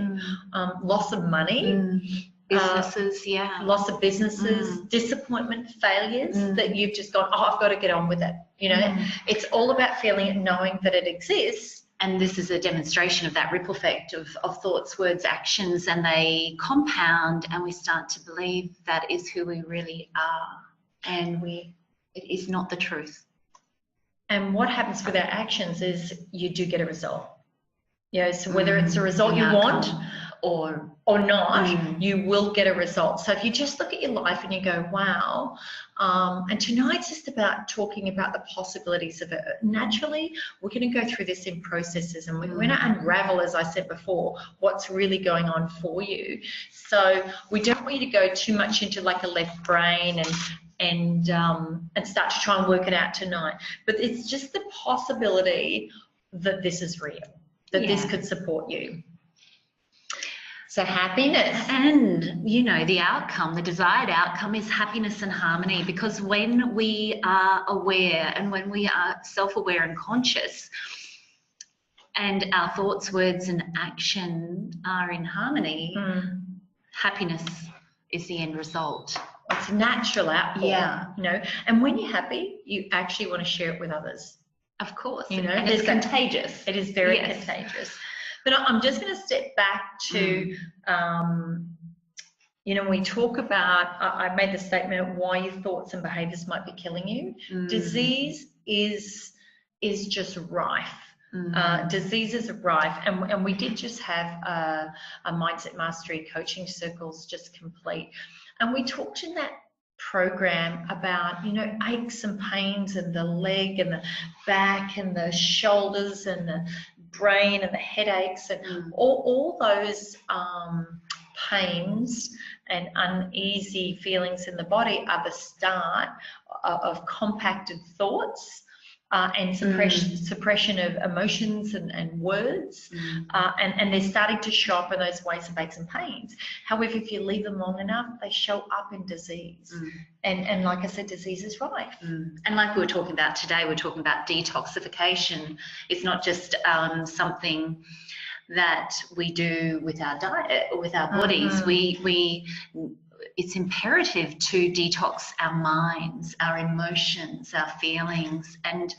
loss of money, businesses, loss of businesses, disappointment, failures that you've just gone, oh, I've got to get on with it. You know, it's all about feeling it, knowing that it exists. And this is a demonstration of that ripple effect of thoughts, words, actions, and they compound, and we start to believe that is who we really are, and it is not the truth. And what happens with our actions is you do get a result. You know, so whether it's a result you want or not, you will get a result. So if you just look at your life and you go, wow, and tonight's just about talking about the possibilities of it. Naturally, we're going to go through this in processes, and we're going to unravel, as I said before, what's really going on for you. So we don't want you to go too much into like a left brain and start to try and work it out tonight. But it's just the possibility that this is real, that this could support you. So happiness. And, you know, the outcome, the desired outcome is happiness and harmony, because when we are aware and when we are self-aware and conscious, and our thoughts, words and action are in harmony, happiness is the end result. It's a natural outpour, you know. And when you're happy, you actually want to share it with others. Of course, you know, and it's contagious. It is very contagious. But I'm just going to step back to, you know, when we talk about, I made the statement of why your thoughts and behaviours might be killing you. Disease is just rife. Disease is rife, and we did just have a Mindset Mastery coaching circles just complete, and we talked in that program about, you know, aches and pains and the leg and the back and the shoulders and the brain and the headaches and all those pains and uneasy feelings in the body are the start of compacted thoughts and suppression of emotions and words, and they're starting to show up in those ways of aches and pains. However, if you leave them long enough, they show up in disease. And like I said, disease is rife. And like we were talking about today, we're talking about detoxification. It's not just something that we do with our diet or with our bodies. It's imperative to detox our minds, our emotions, our feelings, and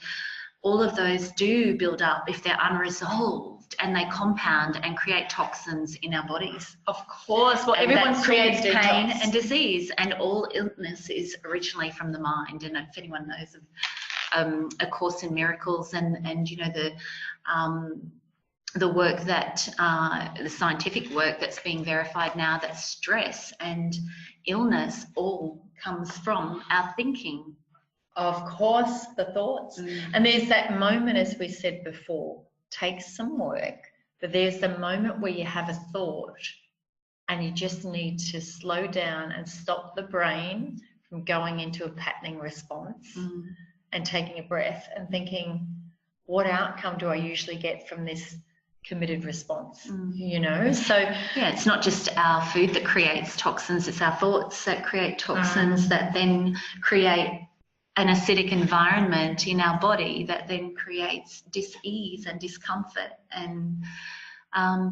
all of those do build up if they're unresolved, and they compound and create toxins in our bodies. Of course. Well, everyone creates pain and disease, and all illness is originally from the mind. And if anyone knows of A Course in Miracles and you know, the work that, the scientific work that's being verified now, that stress and illness all comes from our thinking. Of course, the thoughts. And there's that moment, as we said before, takes some work, but there's the moment where you have a thought and you just need to slow down and stop the brain from going into a patterning response and taking a breath and thinking, what outcome do I usually get from this committed response, you know? So yeah, it's not just our food that creates toxins, it's our thoughts that create toxins that then create an acidic environment in our body that then creates dis-ease and discomfort and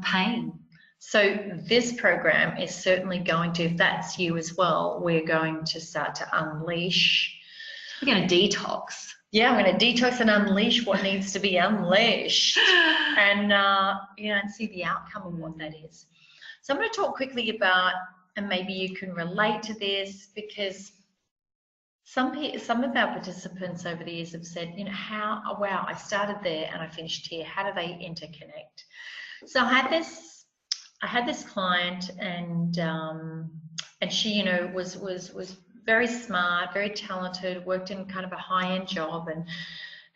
pain. So this program is certainly going to, if that's you as well, we're going to start to unleash. We're going to detox. Yeah, I'm going to detox and unleash what needs to be unleashed, and you know, and see the outcome of what that is. So I'm going to talk quickly about, and maybe you can relate to this, because some of our participants over the years have said, you know, how, wow, I started there and I finished here. How do they interconnect? So I had this client, and she, you know, was very smart, very talented, worked in kind of a high-end job,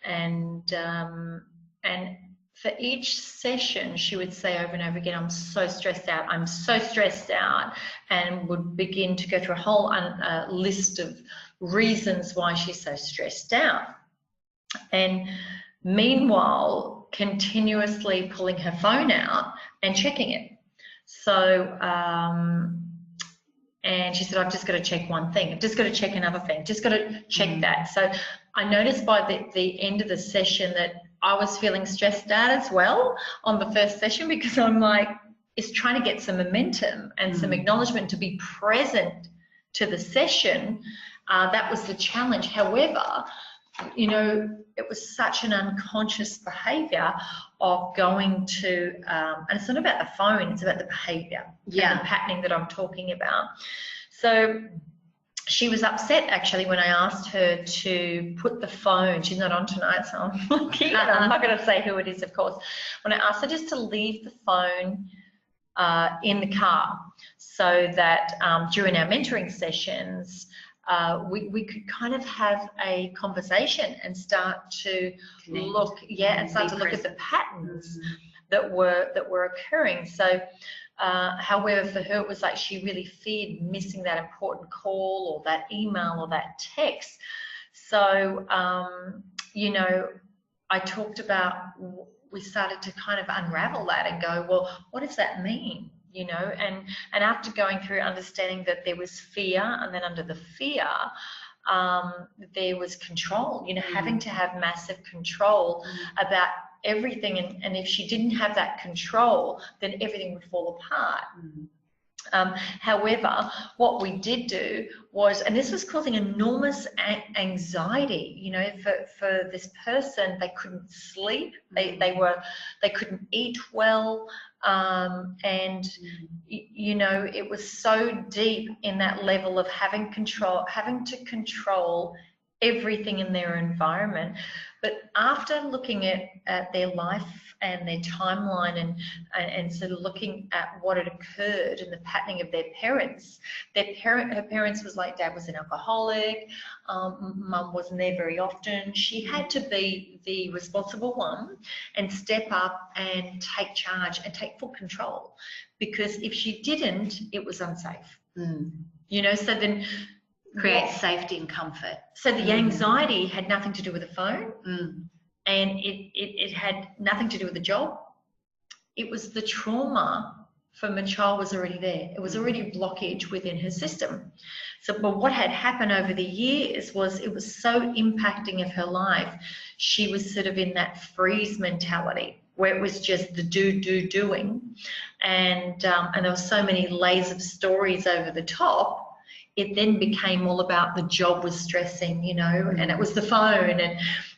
and for each session she would say over and over again, I'm so stressed out, I'm so stressed out, and would begin to go through a whole list of reasons why she's so stressed out, and meanwhile continuously pulling her phone out and checking it. So and she said, I've just got to check one thing. I've just got to check another thing. Just got to check that. So I noticed by the end of the session that I was feeling stressed out as well on the first session, because I'm like, it's trying to get some momentum and some acknowledgement to be present to the session. That was the challenge. However, you know, it was such an unconscious behavior of going to, and it's not about the phone, it's about the behavior, and the patterning that I'm talking about. So she was upset actually when I asked her to put the phone, she's not on tonight, so I'm looking, and I'm not going to say who it is, of course. When I asked her just to leave the phone in the car, so that during our mentoring sessions, we could kind of have a conversation and start to look, and start to look at the patterns that were occurring. So, however, for her, it was like she really feared missing that important call or that email or that text. So, you know, I talked about, we started to kind of unravel that and go, well, what does that mean? You know, and after going through understanding that there was fear, and then under the fear, there was control, you know, having to have massive control about everything. And if she didn't have that control, then everything would fall apart. However, what we did do was, and this was causing enormous anxiety, you know, for this person. They couldn't sleep, they couldn't eat well, and you know, it was so deep in that level of having to control everything in their environment. But after looking at their life and their timeline, and sort of looking at what had occurred and the patterning of their parents, her parents was like, Dad was an alcoholic, Mum wasn't there very often. She had to be the responsible one and step up and take charge and take full control, because if she didn't, it was unsafe. You know, so then creates safety and comfort. So the anxiety had nothing to do with the phone, and it had nothing to do with the job. It was the trauma from a child was already there. It was already a blockage within her system. So, but what had happened over the years was it was so impacting of her life. She was sort of in that freeze mentality where it was just the doing, and there were so many layers of stories over the top. It then became all about the job was stressing, you know, and it was the phone.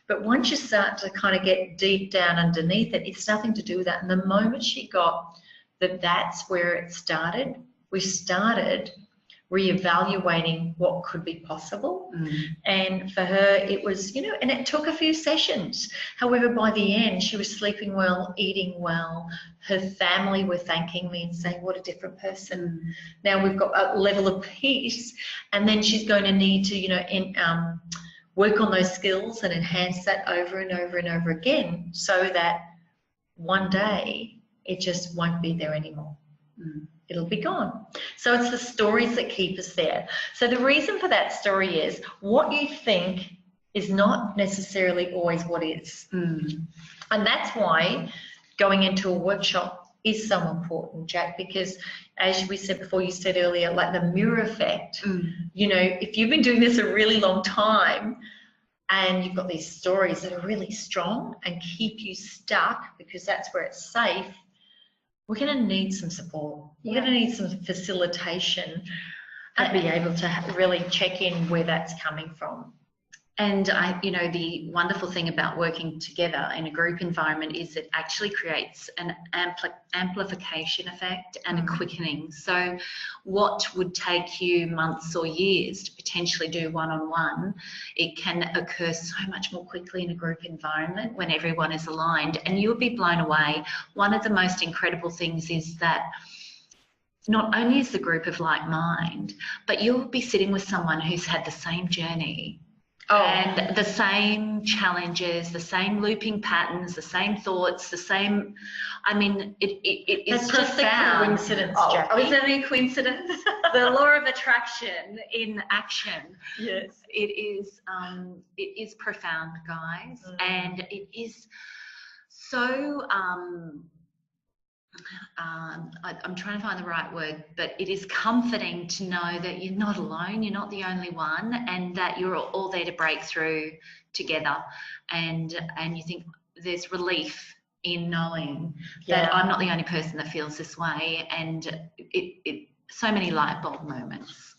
But once you start to kind of get deep down underneath it, it's nothing to do with that. And the moment she got that that's where it started, we started reevaluating what could be possible. And for her, it was, you know, and it took a few sessions. However, by the end, she was sleeping well, eating well. Her family were thanking me and saying, what a different person. Now we've got a level of peace, and then she's going to need to, you know, work on those skills and enhance that over and over and over again, so that one day it just won't be there anymore. It'll be gone. So it's the stories that keep us there. So the reason for that story is what you think is not necessarily always what is. And that's why going into a workshop is so important, Jack, because as we said before, you said earlier, like the mirror effect, you know, if you've been doing this a really long time and you've got these stories that are really strong and keep you stuck because that's where it's safe, we're going to need some support. We're going to need some facilitation to be able to really check in where that's coming from. And you know, the wonderful thing about working together in a group environment is it actually creates an amplification effect and a quickening. So what would take you months or years to potentially do one-on-one, it can occur so much more quickly in a group environment when everyone is aligned, and you'll be blown away. One of the most incredible things is that not only is the group of like mind, but you'll be sitting with someone who's had the same journey. And the same challenges, the same looping patterns, the same thoughts, the same, I mean, it's That's just profound. Coincidence, Jackie. Oh, is that a coincidence? The law of attraction in action. Yes. It is profound, guys. And it is so, I'm trying to find the right word, but it is comforting to know that you're not alone, you're not the only one, and that you're all there to break through together. And you think there's relief in knowing that I'm not the only person that feels this way, and it so many light bulb moments.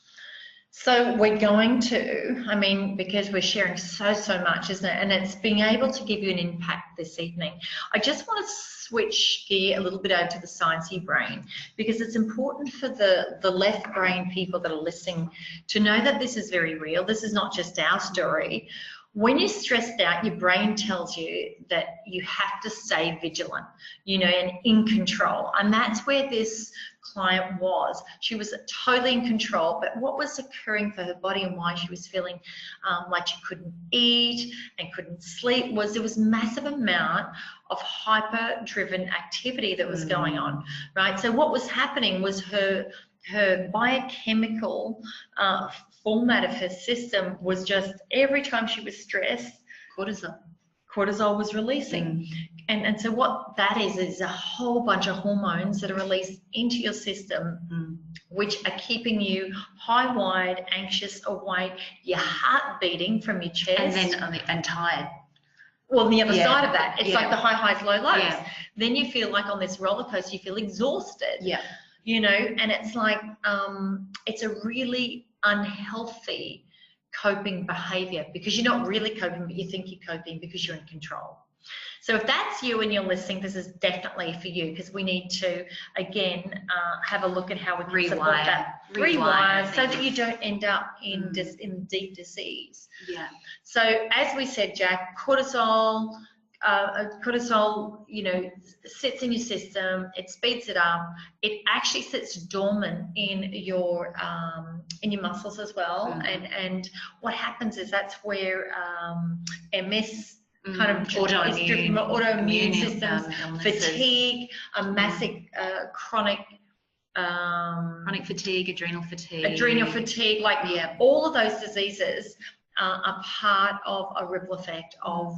So we're going to, I mean, because we're sharing so much, isn't it? And it's being able to give you an impact this evening. I just want to switch gear a little bit over to the sciencey brain, because it's important for the left brain people that are listening to know that this is very real. This is not just our story. When you're stressed out, your brain tells you that you have to stay vigilant, you know, and in control. And that's where this client was. She was totally in control, but what was occurring for her body and why she was feeling like she couldn't eat and couldn't sleep was there was massive amount of hyper-driven activity that was going on, right? So what was happening was her biochemical format of her system was just every time she was stressed, cortisol was releasing. And so what that is a whole bunch of hormones that are released into your system, which are keeping you high-wired, anxious, awake, your heart beating from your chest. And tired. Well, on the other side of that, it's like the high highs, low lows. Then you feel like on this roller coaster, you feel exhausted. You know, and it's like, it's a really unhealthy coping behavior, because you're not really coping, but you think you're coping because you're in control. So if that's you and you're listening, this is definitely for you, because we need to, again, have a look at how we can support that. Rewire so that you don't end up in deep disease. So as we said, Jack, cortisol, you know, sits in your system, it speeds it up, it actually sits dormant in your muscles as well, and what happens is that's where MS kind of autoimmune systems, fatigue, a massive chronic chronic fatigue, adrenal fatigue, like all of those diseases are part of a ripple effect of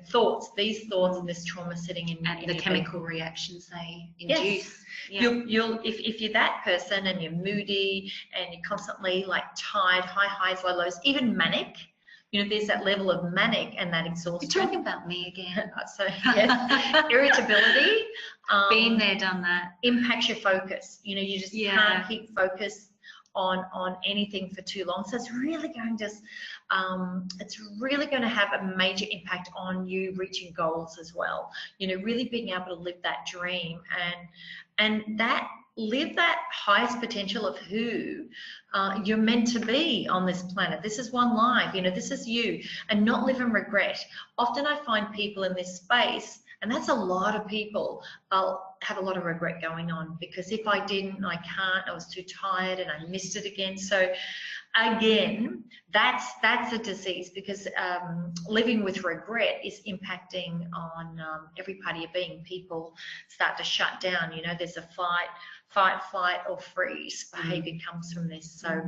thoughts, these thoughts and this trauma sitting in the chemical reactions they induce. Yes. If you're that person and you're moody and you're constantly like tired, high highs, low lows, even manic, there's that level of manic and that exhaustion. You're talking about me again. So yes, irritability. Been there, done that. Impacts your focus. You just can't keep focused on anything for too long. So it's really going to have a major impact on you reaching goals as well. Really being able to live that dream and live that highest potential of who you're meant to be on this planet. This is one life, this is you, and not live in regret. Often I find people in this space, and that's a lot of people, I'll have a lot of regret going on because if I didn't, I can't, I was too tired and I missed it again. So again, that's a disease because living with regret is impacting on every part of your being. People start to shut down, there's a fight, flight or freeze behavior comes from this. So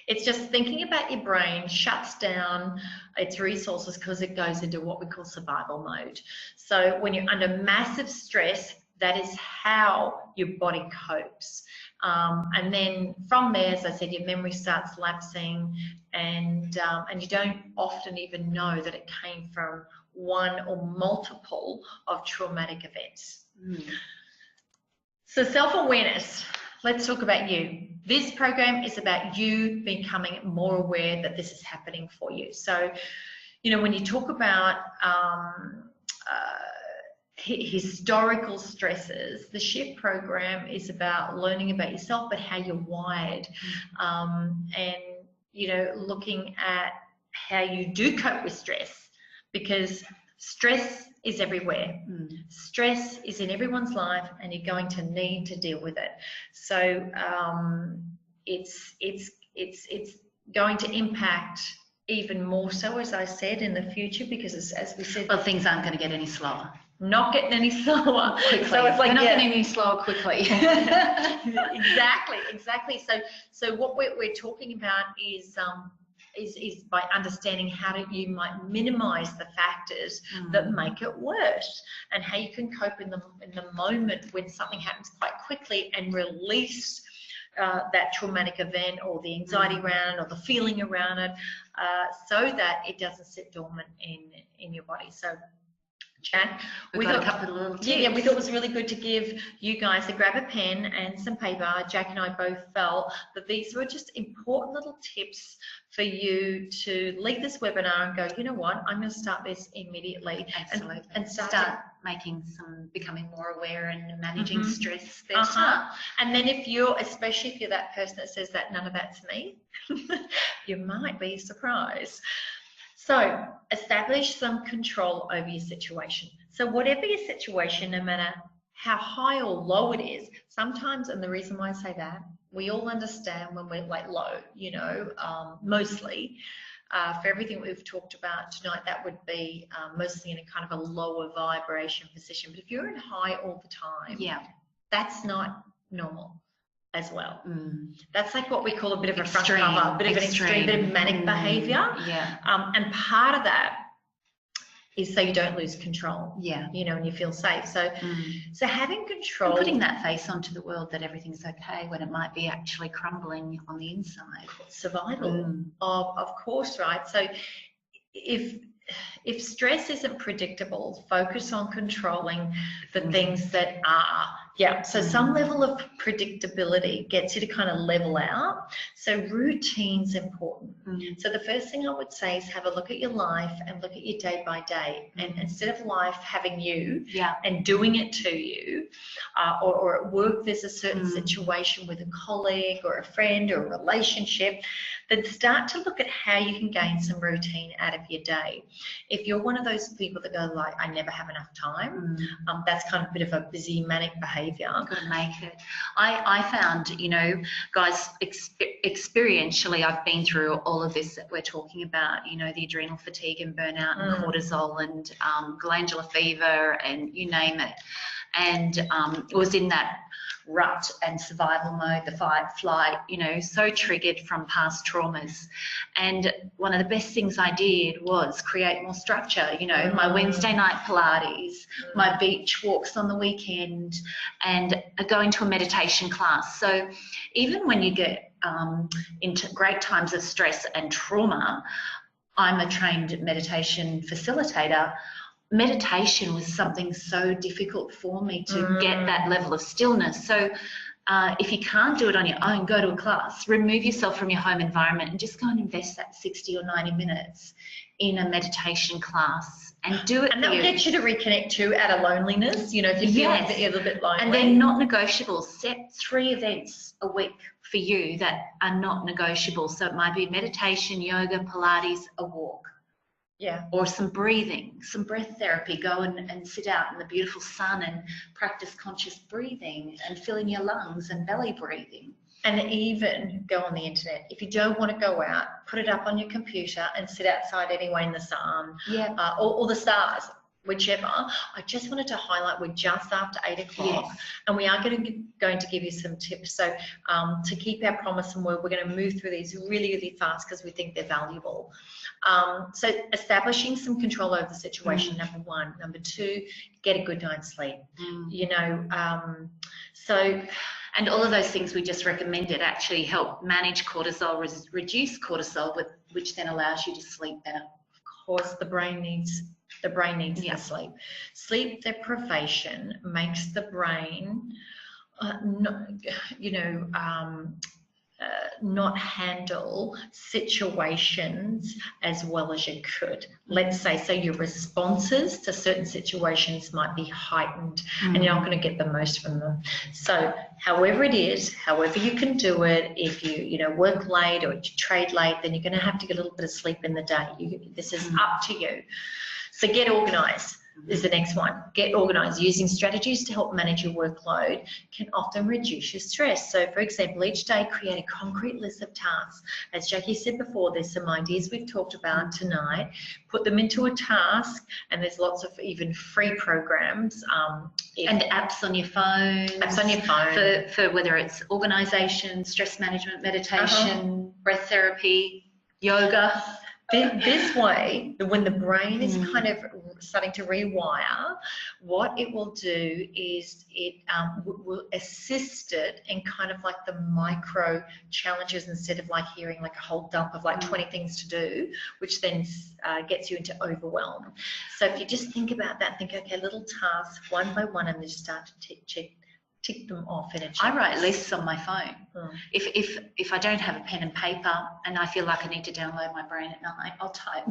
it's just thinking about your brain shuts down its resources because it goes into what we call survival mode. So when you're under massive stress, that is how your body copes. And then from there, as I said, your memory starts lapsing and you don't often even know that it came from one or multiple of traumatic events. So self-awareness. Let's talk about you. This program is about you becoming more aware that this is happening for you. So, when you talk about historical stresses, the SHIFT program is about learning about yourself, but how you're wired, and, looking at how you do cope with stress, because stress is everywhere. Stress is in everyone's life and you're going to need to deal with it. So it's going to impact even more so, as I said, in the future, because as we said, well, things aren't going to get any slower. Not getting any slower quickly. So it's like, they're not getting any slower quickly. Exactly. So what we're talking about is by understanding how you might minimize the factors that make it worse, and how you can cope in the moment when something happens quite quickly and release that traumatic event or the anxiety around it or the feeling around it, so that it doesn't sit dormant in your body. So Jack, we got a couple of little tips. We thought it was really good to give you guys grab a pen and some paper. Jack and I both felt that these were just important little tips for you to leave this webinar and go, you know what, I'm going to start this immediately. Absolutely. And start becoming more aware and managing stress better. And then especially if you're that person that says that none of that's me, you might be surprised. So establish some control over your situation. So whatever your situation, no matter how high or low it is, sometimes, and the reason why I say that, we all understand when we're like low, mostly. For everything we've talked about tonight, that would be mostly in a kind of a lower vibration position. But if you're in high all the time, that's not normal as well. That's like what we call a bit of a front cover, a bit of an extreme, bit of manic behavior. And part of that is so you don't lose control. And you feel safe. So having control, and putting that face onto the world that everything's okay when it might be actually crumbling on the inside. Survival, of course, right? So if stress isn't predictable, focus on controlling the things that are. So some level of predictability gets you to kind of level out. So routine's important. So the first thing I would say is have a look at your life and look at your day by day. And instead of life having you and doing it to you, or at work there's a certain situation with a colleague or a friend or a relationship, then start to look at how you can gain some routine out of your day. If you're one of those people that go like, I never have enough time, that's kind of a bit of a busy manic behavior. You've got to make it. I found, guys, experientially, I've been through all all of this that we're talking about, you know, the adrenal fatigue and burnout and cortisol and glandular fever and you name it. And it was in that rut and survival mode, the fight, flight, you know, so triggered from past traumas. And one of the best things I did was create more structure, you know, my Wednesday night Pilates, my beach walks on the weekend, and going to a meditation class. So even when you get into great times of stress and trauma, I'm a trained meditation facilitator. Meditation was something so difficult for me to get that level of stillness. So if you can't do it on your own, go to a class, remove yourself from your home environment and just go and invest that 60 or 90 minutes in a meditation class and do it. And that'll get you to reconnect too out of loneliness, you know, if you feel like you're a little bit lonely. And they're not negotiable. Set 3 events a week for you that are not negotiable. So it might be meditation, yoga, Pilates, a walk. Yeah. Or some breathing, some breath therapy. Go and sit out in the beautiful sun and practice conscious breathing and fill in your lungs and belly breathing. And even go on the internet. If you don't want to go out, put it up on your computer and sit outside anyway in the sun. Yeah. Or the stars, whichever. I just wanted to highlight we're just after 8 o'clock, and we are going to give you some tips. So to keep our promise, and we're going to move through these really, really fast because we think they're valuable. So establishing some control over the situation, number 1. Number 2, get a good night's sleep. You know, and all of those things we just recommended actually help manage cortisol, reduce cortisol, which then allows you to sleep better. Of course, the brain needs the sleep. Sleep deprivation makes the brain, not handle situations as well as you could. Let's say, so your responses to certain situations might be heightened and you're not going to get the most from them. So however it is, however you can do it, if you work late or you trade late, then you're going to have to get a little bit of sleep in the day. This is up to you. So get organised is the next one. Get organised. Using strategies to help manage your workload can often reduce your stress. So, for example, each day create a concrete list of tasks. As Jackie said before, there's some ideas we've talked about tonight. Put them into a task, and there's lots of even free programs. And apps on your phone. Apps on your phone. For whether it's organisation, stress management, meditation, breath therapy, yoga. This way, when the brain is kind of starting to rewire, what it will do is it will assist it in kind of like the micro challenges instead of like hearing like a whole dump of like 20 things to do, which then gets you into overwhelm. So if you just think about that, think, okay, little tasks one by one, and then just start to tick them off in a checklist. I write lists on my phone. If I don't have a pen and paper and I feel like I need to download my brain at night, I'll type.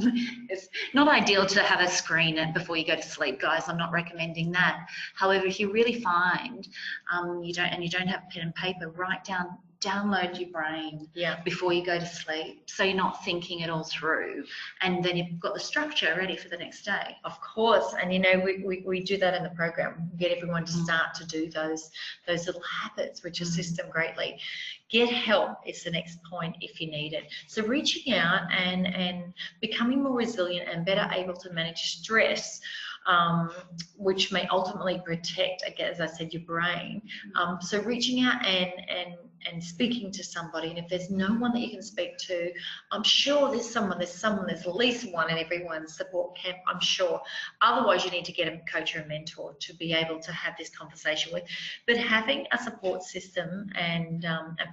It's not ideal to have a screen before you go to sleep, guys. I'm not recommending that. However, if you really find you don't have a pen and paper, download your brain before you go to sleep, so you're not thinking it all through, and then you've got the structure ready for the next day. Of course, and we do that in the program. We get everyone to start to do those little habits, which assist them greatly. Get help is the next point if you need it. So reaching out and becoming more resilient and better able to manage stress, which may ultimately protect, again, as I said, your brain. So reaching out and speaking to somebody, and if there's no one that you can speak to, I'm sure there's at least one in everyone's support camp, I'm sure. Otherwise, you need to get a coach or a mentor to be able to have this conversation with. But having a support system and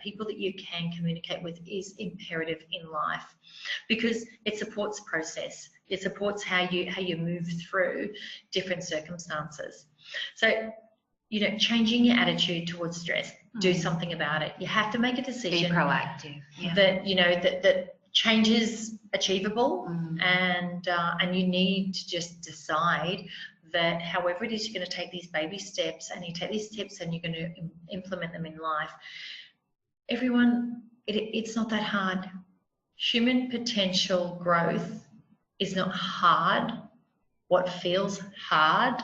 people that you can communicate with is imperative in life, because it supports the process. It supports how you move through different circumstances. So, changing your attitude towards stress, do something about it. You have to make a decision. Be proactive. That change is achievable, and you need to just decide that however it is you're going to take these baby steps, and you take these steps and you're going to implement them in life. Everyone, it's not that hard. Human potential growth is not hard. What feels hard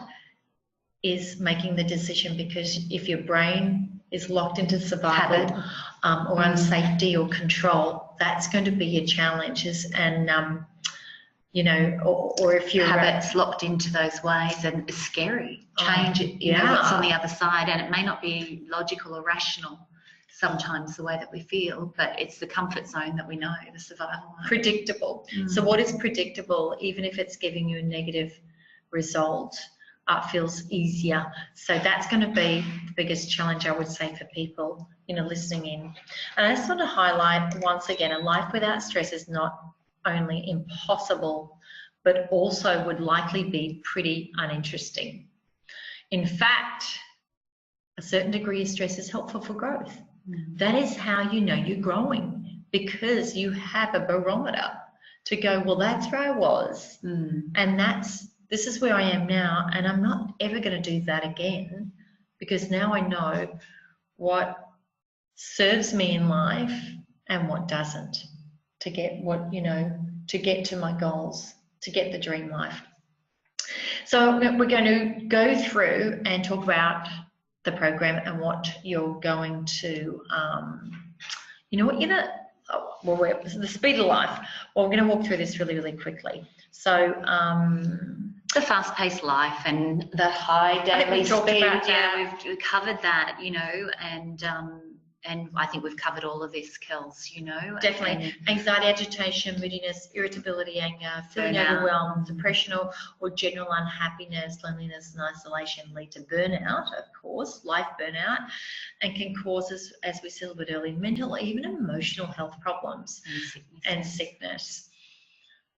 is making the decision, because if your brain is locked into survival or unsafety or control, that's going to be a challenge. And you know, or if you're habits locked into those ways, and it's scary. Change it, you know, what's on the other side, and it may not be logical or rational sometimes the way that we feel, but it's the comfort zone that we know, the survival mode. Predictable. So what is predictable, even if it's giving you a negative result, feels easier. So that's going to be the biggest challenge, I would say, for people, you know, listening in. And I just want to highlight once again, a life without stress is not only impossible, but also would likely be pretty uninteresting. In fact, a certain degree of stress is helpful for growth. That is how you know you're growing, because you have a barometer to go, well, that's where I was, and this is where I am now, and I'm not ever going to do that again, because now I know what serves me in life and what doesn't, to get what, you know, to get to my goals, to get the dream life. So we're going to go through and talk about the program and what you're going to, you know what, you know, well, the speed of life. Well, we're going to walk through this really, really quickly. So, the fast-paced life and the high daily speed. Yeah, we've covered that, you know, and I think we've covered all of this, Kels, you know. Definitely. Anxiety, agitation, moodiness, irritability, anger, feeling overwhelmed, depression or general unhappiness, loneliness and isolation lead to burnout, of course, life burnout, and can cause, as we said a little bit earlier, mental or even emotional health problems and sickness.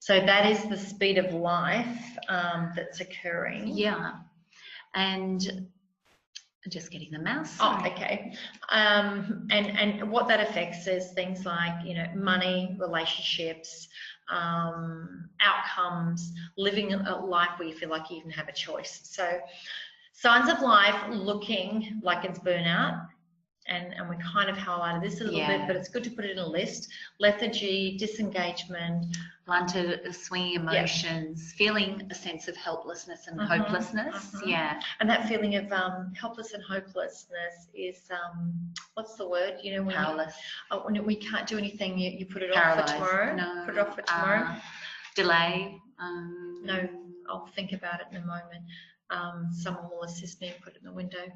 So that is the speed of life that's occurring. Yeah. And just getting the mouse. Oh, okay. And what that affects is things like, you know, money, relationships, outcomes, living a life where you feel like you even have a choice. So signs of life looking like it's burnout, and we kind of highlighted this a little bit, but it's good to put it in a list. Lethargy, disengagement, blunted, swinging emotions, feeling a sense of helplessness and hopelessness. Yeah. And that feeling of helpless and hopelessness is, what's the word? You know, when powerless. When we can't do anything, you put it Paralyzed. off for tomorrow. No. Put it off for tomorrow. Delay. No, I'll think about it in a moment. Someone will assist me and put it in the window.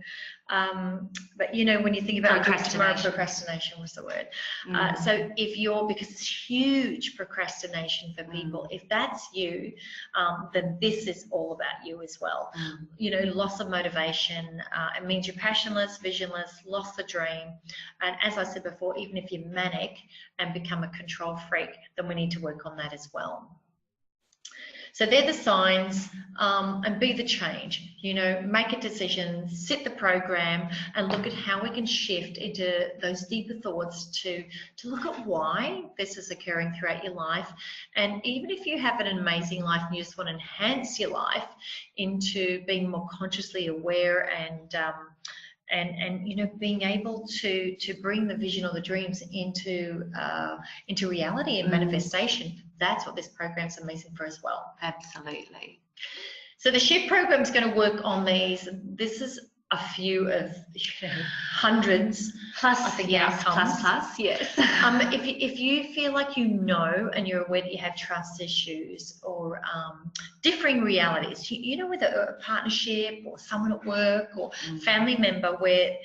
But you know, when you think about tomorrow, procrastination was the word. So if you're, because it's huge procrastination for people, if that's you, then this is all about you as well. You know, loss of motivation, it means you're passionless, visionless, lost the dream. And as I said before, even if you're manic and become a control freak, then we need to work on that as well. So they're the signs, and be the change, you know, make a decision, sit the program and look at how we can shift into those deeper thoughts to look at why this is occurring throughout your life. And even if you have an amazing life and you just want to enhance your life into being more consciously aware and you know, being able to bring the vision or the dreams into reality and manifestation. That's what this program's amazing for as well. Absolutely. So the SHIFT program is going to work on these. This is a few of, you know, hundreds plus, I think, yes, plus, yes. If you feel like you know and you're aware that you have trust issues or differing realities, you know, with a partnership or someone at work or family member where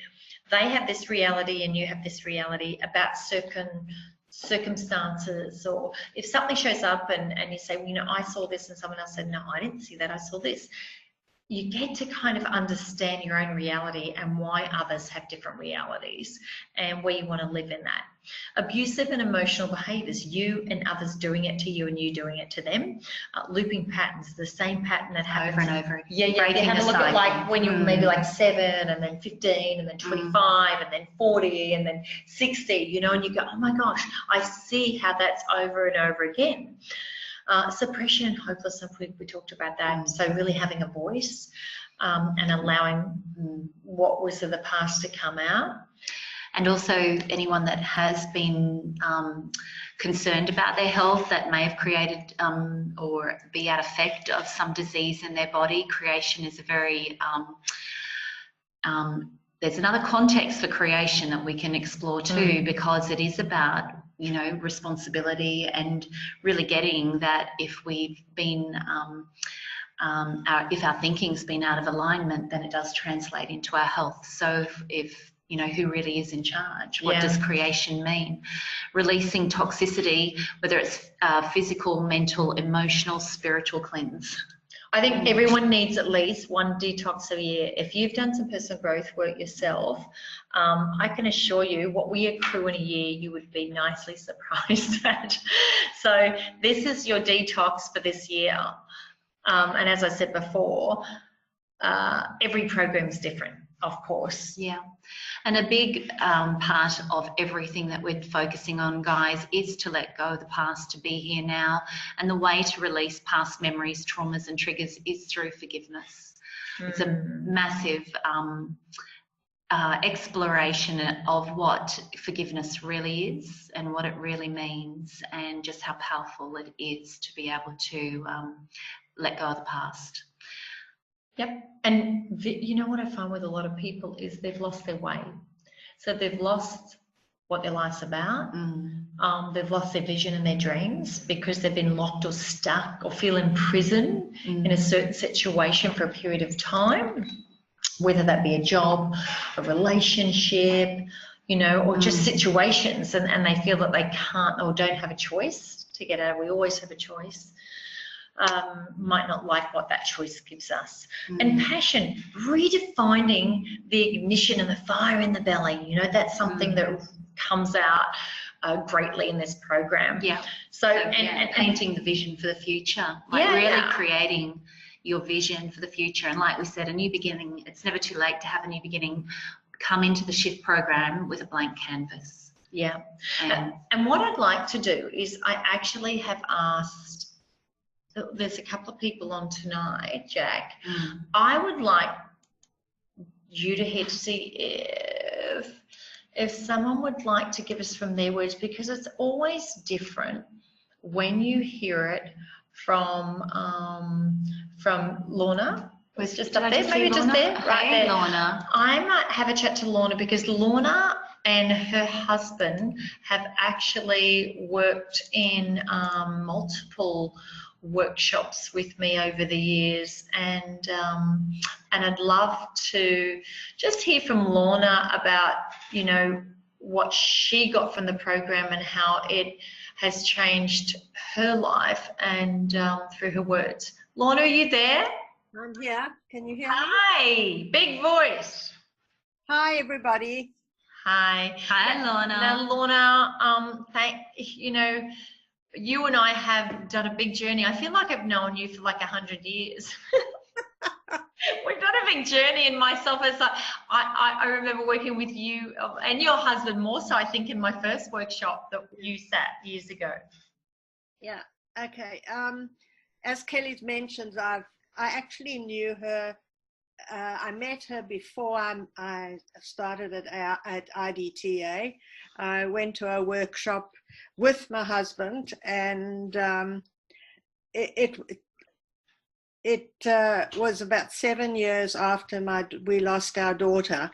they have this reality and you have this reality about certain circumstances, or if something shows up and you say, well, you know, I saw this and someone else said, no, I didn't see that, I saw this. You get to kind of understand your own reality and why others have different realities and where you want to live in that. Abusive and emotional behaviors, you and others doing it to you and you doing it to them. Looping patterns, the same pattern that happens over and over. Yeah, you have a look at like when you're maybe like 7 and then 15 and then 25 and then 40 and then 60, you know, and you go, oh my gosh, I see how that's over and over again. Suppression and hopelessness, we talked about that. So really having a voice and allowing what was of the past to come out. And also anyone that has been concerned about their health, that may have created or be at effect of some disease in their body. Creation is a very, there's another context for creation that we can explore too, because it is about you know, responsibility, and really getting that if we've been if our thinking's been out of alignment, then it does translate into our health. So if you know, who really is in charge? What does creation mean? Releasing toxicity, whether it's physical, mental, emotional, spiritual cleanse. I think everyone needs at least one detox a year. If you've done some personal growth work yourself, I can assure you what we accrue in a year, you would be nicely surprised at. So this is your detox for this year. And as I said before, every program is different, of course. Yeah. And a big part of everything that we're focusing on, guys, is to let go of the past, to be here now. And the way to release past memories, traumas and triggers is through forgiveness. It's a massive exploration of what forgiveness really is and what it really means, and just how powerful it is to be able to let go of the past. Yep. And you know what I find with a lot of people is they've lost their way. So they've lost what their life's about. They've lost their vision and their dreams because they've been locked or stuck or feel in prison in a certain situation for a period of time, whether that be a job, a relationship, you know, or just situations, and they feel that they can't or don't have a choice to get out. We always have a choice. Might not like what that choice gives us. And passion, redefining the ignition and the fire in the belly, you know, that's something that comes out greatly in this program. Yeah. So, and painting the vision for the future, like really creating your vision for the future. And like we said, a new beginning, it's never too late to have a new beginning. Come into the shift program with a blank canvas. Yeah. And what I'd like to do is I actually have asked, there's a couple of people on tonight, Jack. I would like you to head to see if someone would like to give us from their words, because it's always different when you hear it from Lorna. Was just up there, maybe just there, right there. Lorna. I might have a chat to Lorna, because Lorna and her husband have actually worked in multiple workshops with me over the years, and I'd love to just hear from Lorna about, you know, what she got from the program and how it has changed her life and through her words. Lorna, are you there? I'm here. Can you hear me? Hi, big voice. Hi, everybody. Hi. Hi, Lorna. Now, Lorna, you know, you and I have done a big journey. I feel like I've known you for like 100 years. We've done a big journey, and myself as I remember working with you and your husband more so, I think, in my first workshop that you sat years ago. Yeah. Okay. As Kelly's mentioned, I actually knew her. I met her before I started at IDTA. I went to a workshop with my husband, and it was about 7 years after we lost our daughter,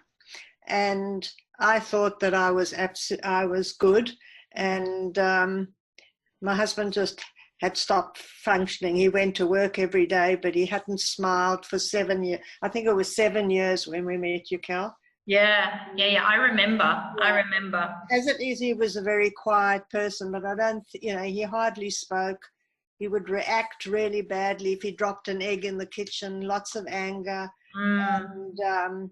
and I thought that I was good, and my husband just had stopped functioning. He went to work every day, but he hadn't smiled for 7 years. I think it was 7 years when we met you, Cal. Yeah. I remember. Yeah. I remember. As it is, he was a very quiet person, but I don't, you know, he hardly spoke. He would react really badly if he dropped an egg in the kitchen, lots of anger, and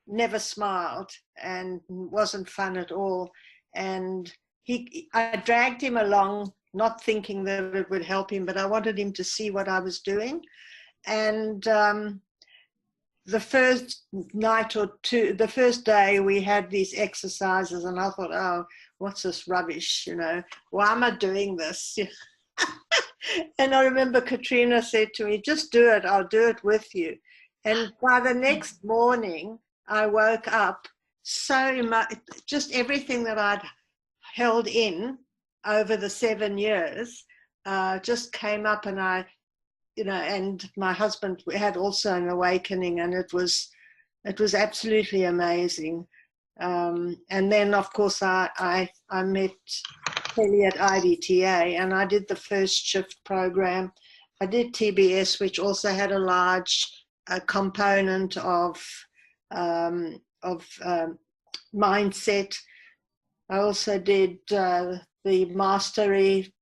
never smiled, and wasn't fun at all. And I dragged him along, not thinking that it would help him, but I wanted him to see what I was doing. And the first night or two, the first day, we had these exercises, and I thought, oh, what's this rubbish, you know? Why am I doing this? And I remember Katrina said to me, just do it, I'll do it with you. And by the next morning, I woke up so much, just everything that I'd held in over the 7 years just came up, and I, you know, and my husband had also an awakening, and it was absolutely amazing. And then, of course, I met Kelly at IDTA, and I did the first shift program. I did TBS, which also had a large component of mindset. I also did the mastery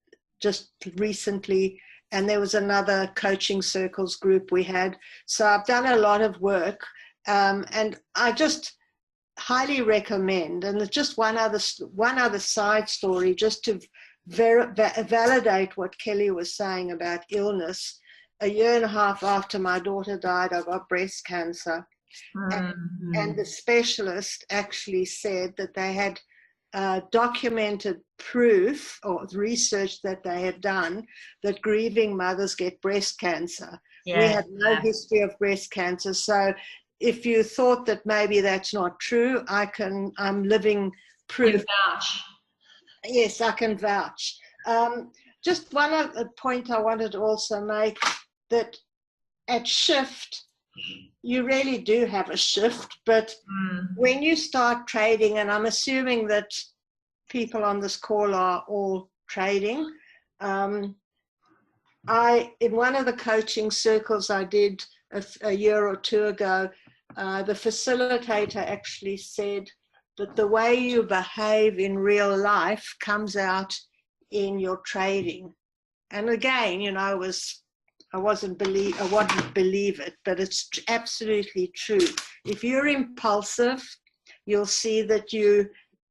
just recently, and there was another coaching circles group we had. So I've done a lot of work, and I just highly recommend. And just one other side story, just to validate what Kelly was saying about illness. A year and a half after my daughter died, I got breast cancer. And the specialist actually said that they had documented proof or research that they had done that grieving mothers get breast cancer. We had no history of breast cancer. So if you thought that maybe that's not true, I'm living proof. You vouch. Yes, I can vouch. Just one other point I wanted to also make, that at shift, you really do have a shift, but when you start trading, and I'm assuming that people on this call are all trading, in one of the coaching circles I did a year or two ago, the facilitator actually said that the way you behave in real life comes out in your trading. And again, you know, I wouldn't believe it, but it's absolutely true. If you're impulsive, you'll see that you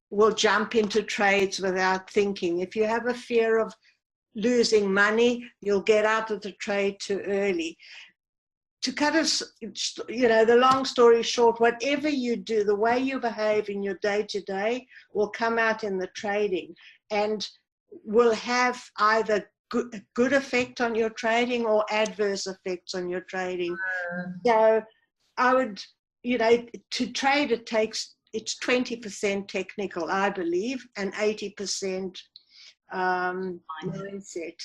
will jump into trades without thinking. If you have a fear of losing money, you'll get out of the trade too early. To cut the long story short, whatever you do, the way you behave in your day-to-day will come out in the trading and will have either good effect on your trading or adverse effects on your trading. So I would, to trade, it's 20% technical, I believe, and 80% mindset.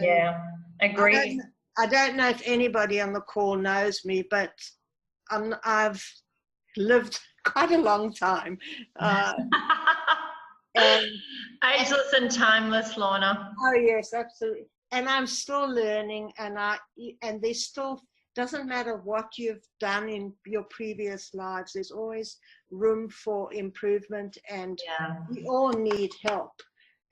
Yeah, agreed. I don't know if anybody on the call knows me, but I've lived quite a long time. And ageless and timeless, Lorna. Oh yes, absolutely. And I'm still learning, and there's still, doesn't matter what you've done in your previous lives, there's always room for improvement, and we all need help.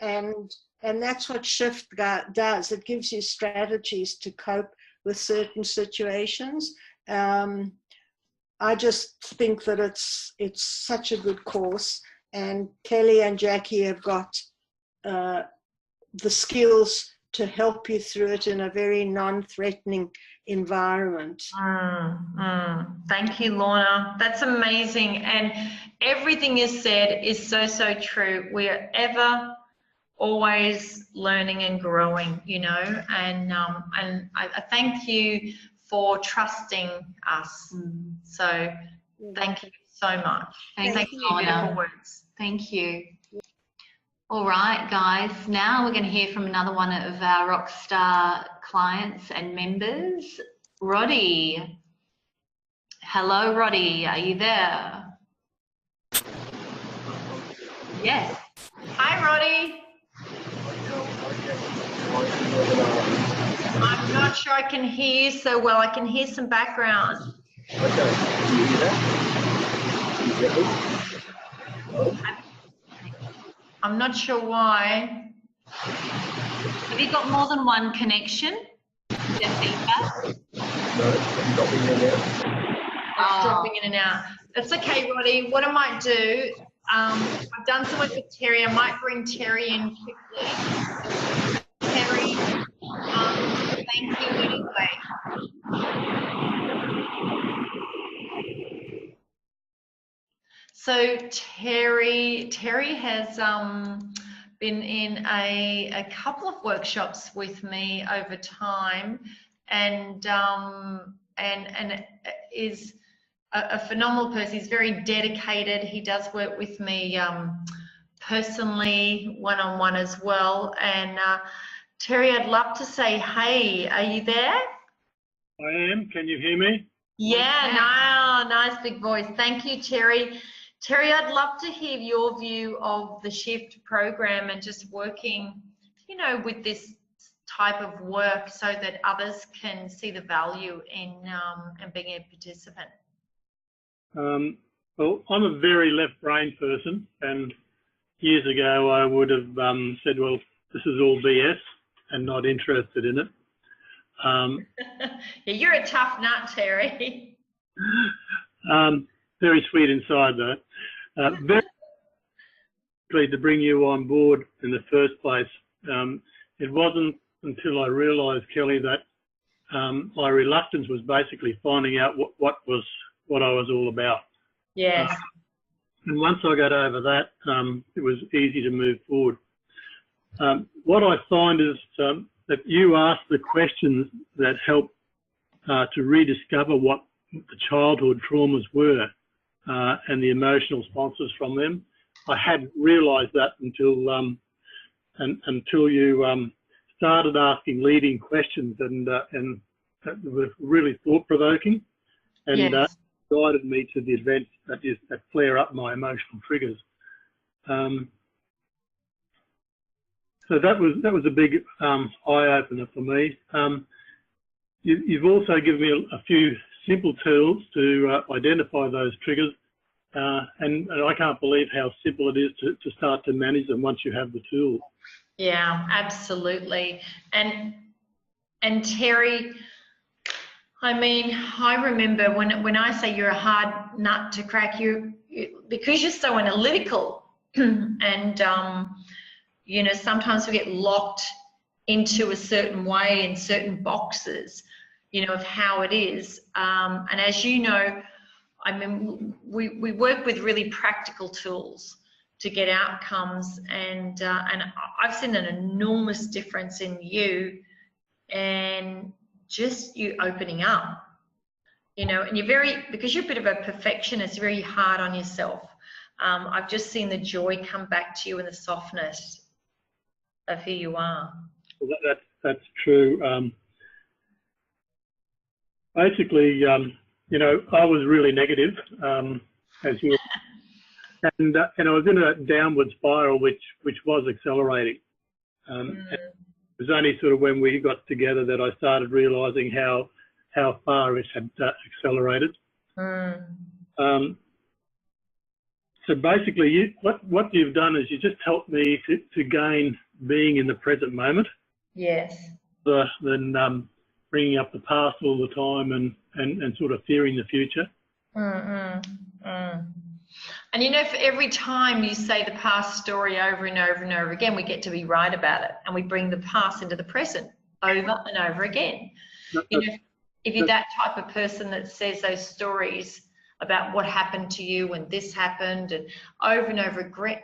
And that's what shift does. It gives you strategies to cope with certain situations. I just think that it's such a good course, and Kelly and Jackie have got the skills to help you through it in a very non-threatening environment. Thank you, Lorna. That's amazing. And everything you said is so, so true. We are ever always learning and growing, and I thank you for trusting us. So thank you so much. Thank you, Lorna. Thank you. All right, guys, now we're going to hear from another one of our Rockstar clients and members, Roddy. Hello, Roddy, are you there? Yes. Hi, Roddy. I'm not sure I can hear you so well. I can hear some background. Okay, can you hear that? I'm not sure why. Have you got more than one connection? Is there feedback? No, it's dropping in and out. It's dropping in and out. That's okay, Roddy. What I might do, I've done some work with Terry. I might bring Terry in quickly. Terry, thank you anyway. So Terry has been in a couple of workshops with me over time, and is a phenomenal person. He's very dedicated. He does work with me personally, one-on-one as well. And Terry, I'd love to say, hey, are you there? I am. Can you hear me? Yeah, no, nice big voice. Thank you, Terry. Terry, I'd love to hear your view of the SHIFT program and just working, you know, with this type of work so that others can see the value in being a participant. Well, I'm a very left-brain person, and years ago I would have said, well, this is all BS and not interested in it. Yeah, you're a tough nut, Terry. Very sweet inside, though. Very glad to bring you on board in the first place. It wasn't until I realised, Kelly, that my reluctance was basically finding out what I was all about. Yes. And once I got over that, it was easy to move forward. What I find is that you ask the questions that help to rediscover what the childhood traumas were and the emotional responses from them. I hadn't realised that until you started asking leading questions, and that were really thought-provoking, and Yes. guided me to the events that flare up my emotional triggers. So that was a big eye-opener for me. You've also given me a few simple tools to identify those triggers, and I can't believe how simple it is to start to manage them once you have the tools. Yeah, absolutely. And Terry, I mean, I remember when I say you're a hard nut to crack, because you're so analytical, and you know, sometimes we get locked into a certain way in certain boxes, you know, of how it is. And as you know, I mean, we work with really practical tools to get outcomes, and I've seen an enormous difference in you, and just you opening up, you know, and because you're a bit of a perfectionist, very hard on yourself. I've just seen the joy come back to you and the softness of who you are. Well, that's true. Basically, you know, I was really negative, as you were, and I was in a downward spiral, which was accelerating. It was only sort of when we got together that I started realising how far it had accelerated. So basically, what you've done is you just helped me to gain being in the present moment. Yes. Than bringing up the past all the time and sort of fearing the future. And you know, for every time you say the past story over and over and over again, we get to be right about it, and we bring the past into the present over and over again. You know, if you're that type of person that says those stories about what happened to you when this happened and over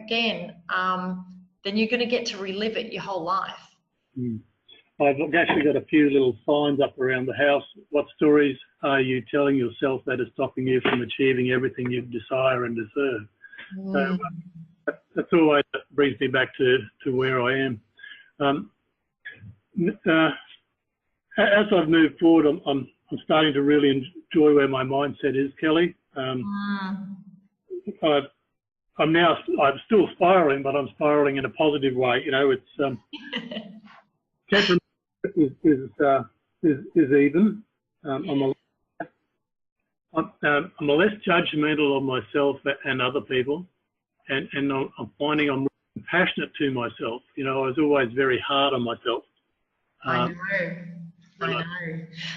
again, then you're going to get to relive it your whole life. I've actually got a few little signs up around the house. What stories are you telling yourself that is stopping you from achieving everything you desire and deserve? So that's always brings me back to where I am. As I've moved forward, I'm starting to really enjoy where my mindset is, Kelly. I'm still spiraling, but I'm spiraling in a positive way. You know, it's temperament is even. I'm a less judgmental of myself and other people, and I'm finding I'm compassionate to myself. You know, I was always very hard on myself. I know.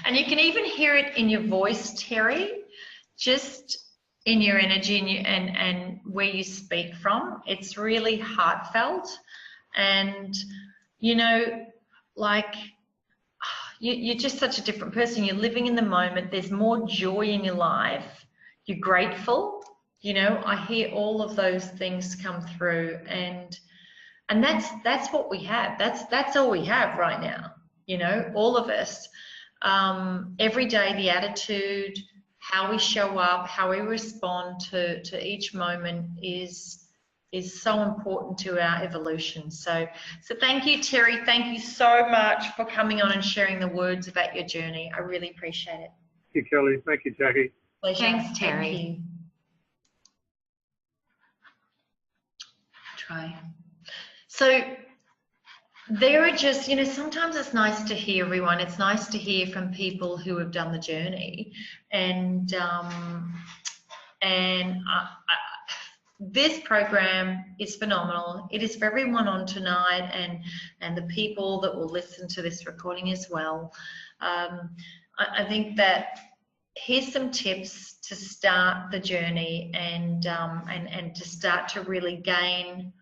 And you can even hear it in your voice, Terry, just in your energy and where you speak from. It's really heartfelt, and you know, like you're just such a different person. You're living in the moment. There's more joy in your life. You're grateful. You know, I hear all of those things come through, and that's what we have. That's all we have right now. You know, all of us. Every day, the attitude, how we show up, how we respond to each moment is so important to our evolution. So thank you, Terry. Thank you so much for coming on and sharing the words about your journey. I really appreciate it. Thank you, Kelly. Thank you, Jackie. Pleasure. Thanks, Terry. Thank you. try. So there are just, you know, sometimes it's nice to hear everyone. It's nice to hear from people who have done the journey, and this program is phenomenal. It is for everyone on tonight, and the people that will listen to this recording as well. I think that here's some tips to start the journey and to start to really gain.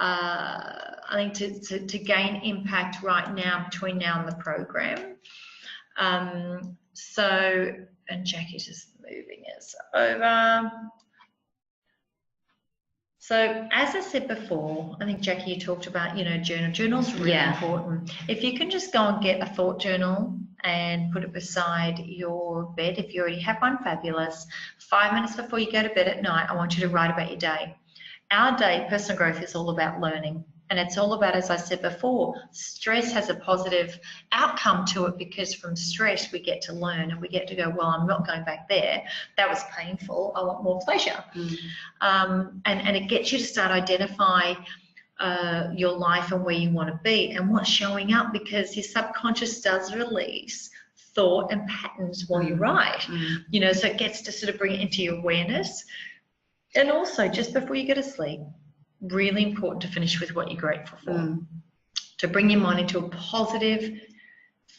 I think to gain impact right now between now and the program. So, and Jackie's just moving us over. So, as I said before, I think Jackie, you talked about, you know, journal. Journal's really important. If you can just go and get a thought journal and put it beside your bed, if you already have one, fabulous. 5 minutes before you go to bed at night, I want you to write about your day. Our day, personal growth, is all about learning. And it's all about, as I said before, stress has a positive outcome to it, because from stress we get to learn and we get to go, well, I'm not going back there. That was painful. I want more pleasure. And it gets you to start identify your life and where you want to be and what's showing up, because your subconscious does release thought and patterns while you write. You know, so it gets to sort of bring it into your awareness. And also, just before you go to sleep, really important to finish with what you're grateful for. To bring your mind into a positive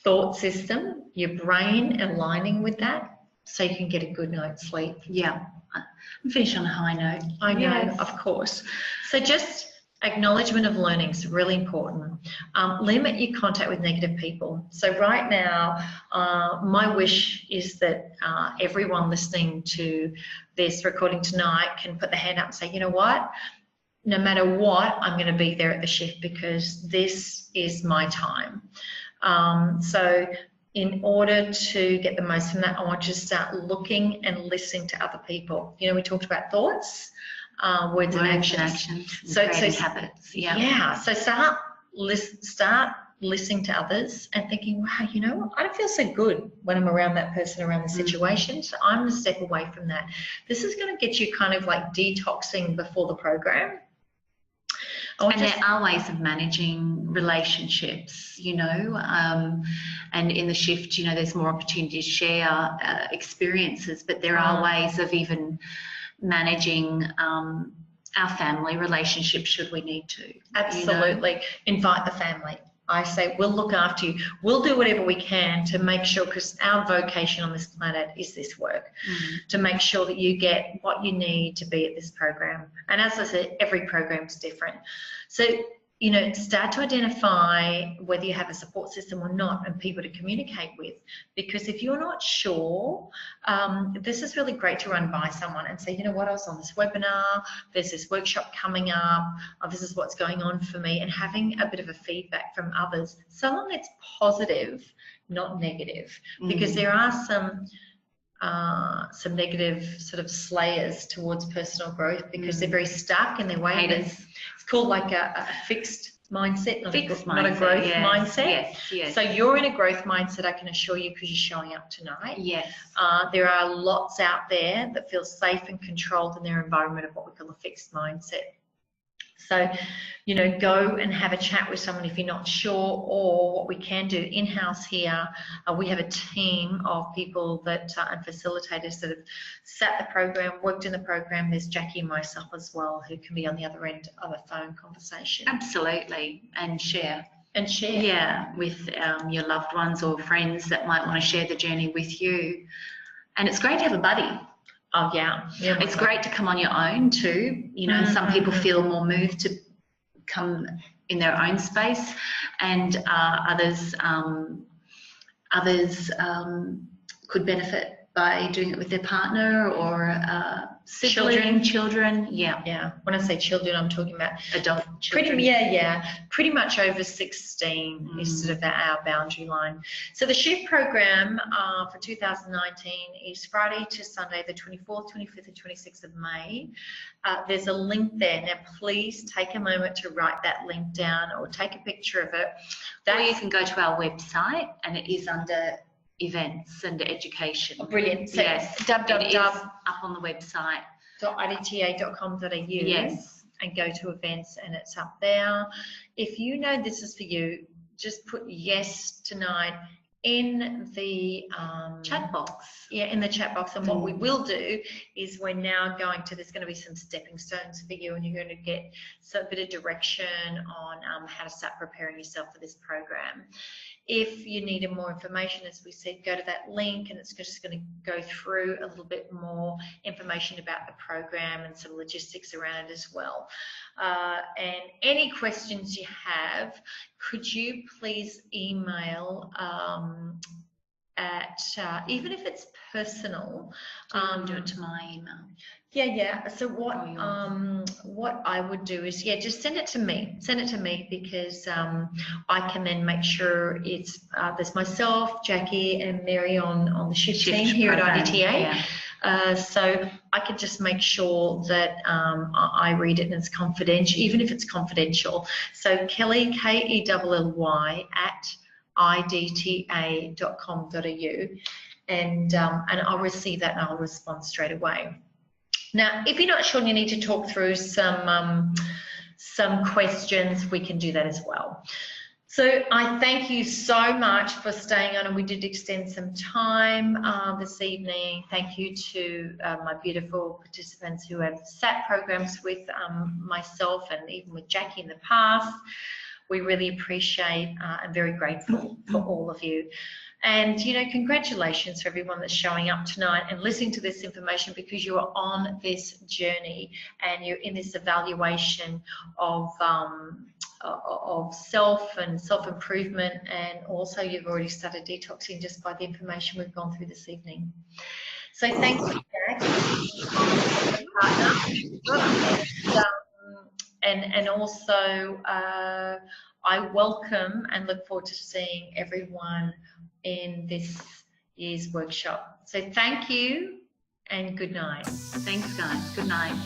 thought system, your brain aligning with that, so you can get a good night's sleep. Yeah, and finish on a high note. I know, of course. So just acknowledgement of learning is really important. Limit your contact with negative people. So right now, my wish is that everyone listening to this recording tonight can put their hand up and say, you know what, no matter what, I'm going to be there at the shift, because this is my time. So in order to get the most from that, I want you to start looking and listening to other people. You know, we talked about thoughts, words and actions. So habits. Yeah. So start listening to others and thinking, wow, you know what? I don't feel so good when I'm around that person, around the situation. So I'm going to step away from that. This is going to get you kind of like detoxing before the program. And there are ways of managing relationships, you know, and in the shift, you know, there's more opportunity to share experiences, but there are ways of even managing our family relationships should we need to. Absolutely. You know? Invite the family. I say, we'll look after you. We'll do whatever we can to make sure, because our vocation on this planet is this work, to make sure that you get what you need to be at this program. And as I said, every program is different. So, you know, start to identify whether you have a support system or not, and people to communicate with. Because if you're not sure, this is really great to run by someone and say, you know what, I was on this webinar, there's this workshop coming up, this is what's going on for me, and having a bit of a feedback from others. Someone that's positive, not negative, because there are some negative sort of slayers towards personal growth, because they're very stuck in their way. It's called like a fixed mindset, not a growth mindset. Yes. So you're in a growth mindset, I can assure you, because you're showing up tonight. Yes. There are lots out there that feel safe and controlled in their environment of what we call a fixed mindset. So, you know, go and have a chat with someone if you're not sure. Or what we can do in-house here, we have a team of people that and facilitators that have sat the program, worked in the program. There's Jackie and myself as well, who can be on the other end of a phone conversation. Absolutely, and share. Yeah, with your loved ones or friends that might want to share the journey with you. And it's great to have a buddy. Oh yeah. It's great to come on your own too, you know, and some people feel more moved to come in their own space, and others could benefit by doing it with their partner or children. Yeah. When I say children, I'm talking about adult children. Pretty much over 16 is sort of our boundary line. So the shift program for 2019 is Friday to Sunday, the 24th, 25th, and 26th of May. There's a link there. Now, please take a moment to write that link down or take a picture of it. Or you can go to our website, and it is under events and education. Oh, brilliant. So yes, www. up on the website. .idta.com.au. Yes. and go to events, and it's up there. If you know this is for you, just put yes tonight in the Chat box. Yeah, in the chat box. And what we will do is we're now going to, there's going to be some stepping stones for you, and you're going to get a bit of direction on how to start preparing yourself for this program. If you needed more information, as we said, go to that link, and it's just going to go through a little bit more information about the program and some logistics around it as well. And any questions you have, could you please email at, even if it's personal, Do it to my email. Yeah. So what I would do is, just send it to me. Send it to me, because I can then make sure it's there's myself, Jackie, and Mary on the shift team here at IDTA. So I could just make sure that I read it and it's confidential, even if it's confidential. So Kelly, Kelly at idta.com.au, and I'll receive that and I'll respond straight away. Now, if you're not sure and you need to talk through some questions, we can do that as well. So I thank you so much for staying on, and we did extend some time this evening. Thank you to my beautiful participants who have sat programs with myself and even with Jackie in the past. We really appreciate and very grateful for all of you. And, you know, congratulations for everyone that's showing up tonight and listening to this information, because you are on this journey and you're in this evaluation of self and self-improvement, and also you've already started detoxing just by the information we've gone through this evening. So thank you, Jack, and also I welcome and look forward to seeing everyone in this year's workshop. So thank you and good night. Thanks, guys. Good night.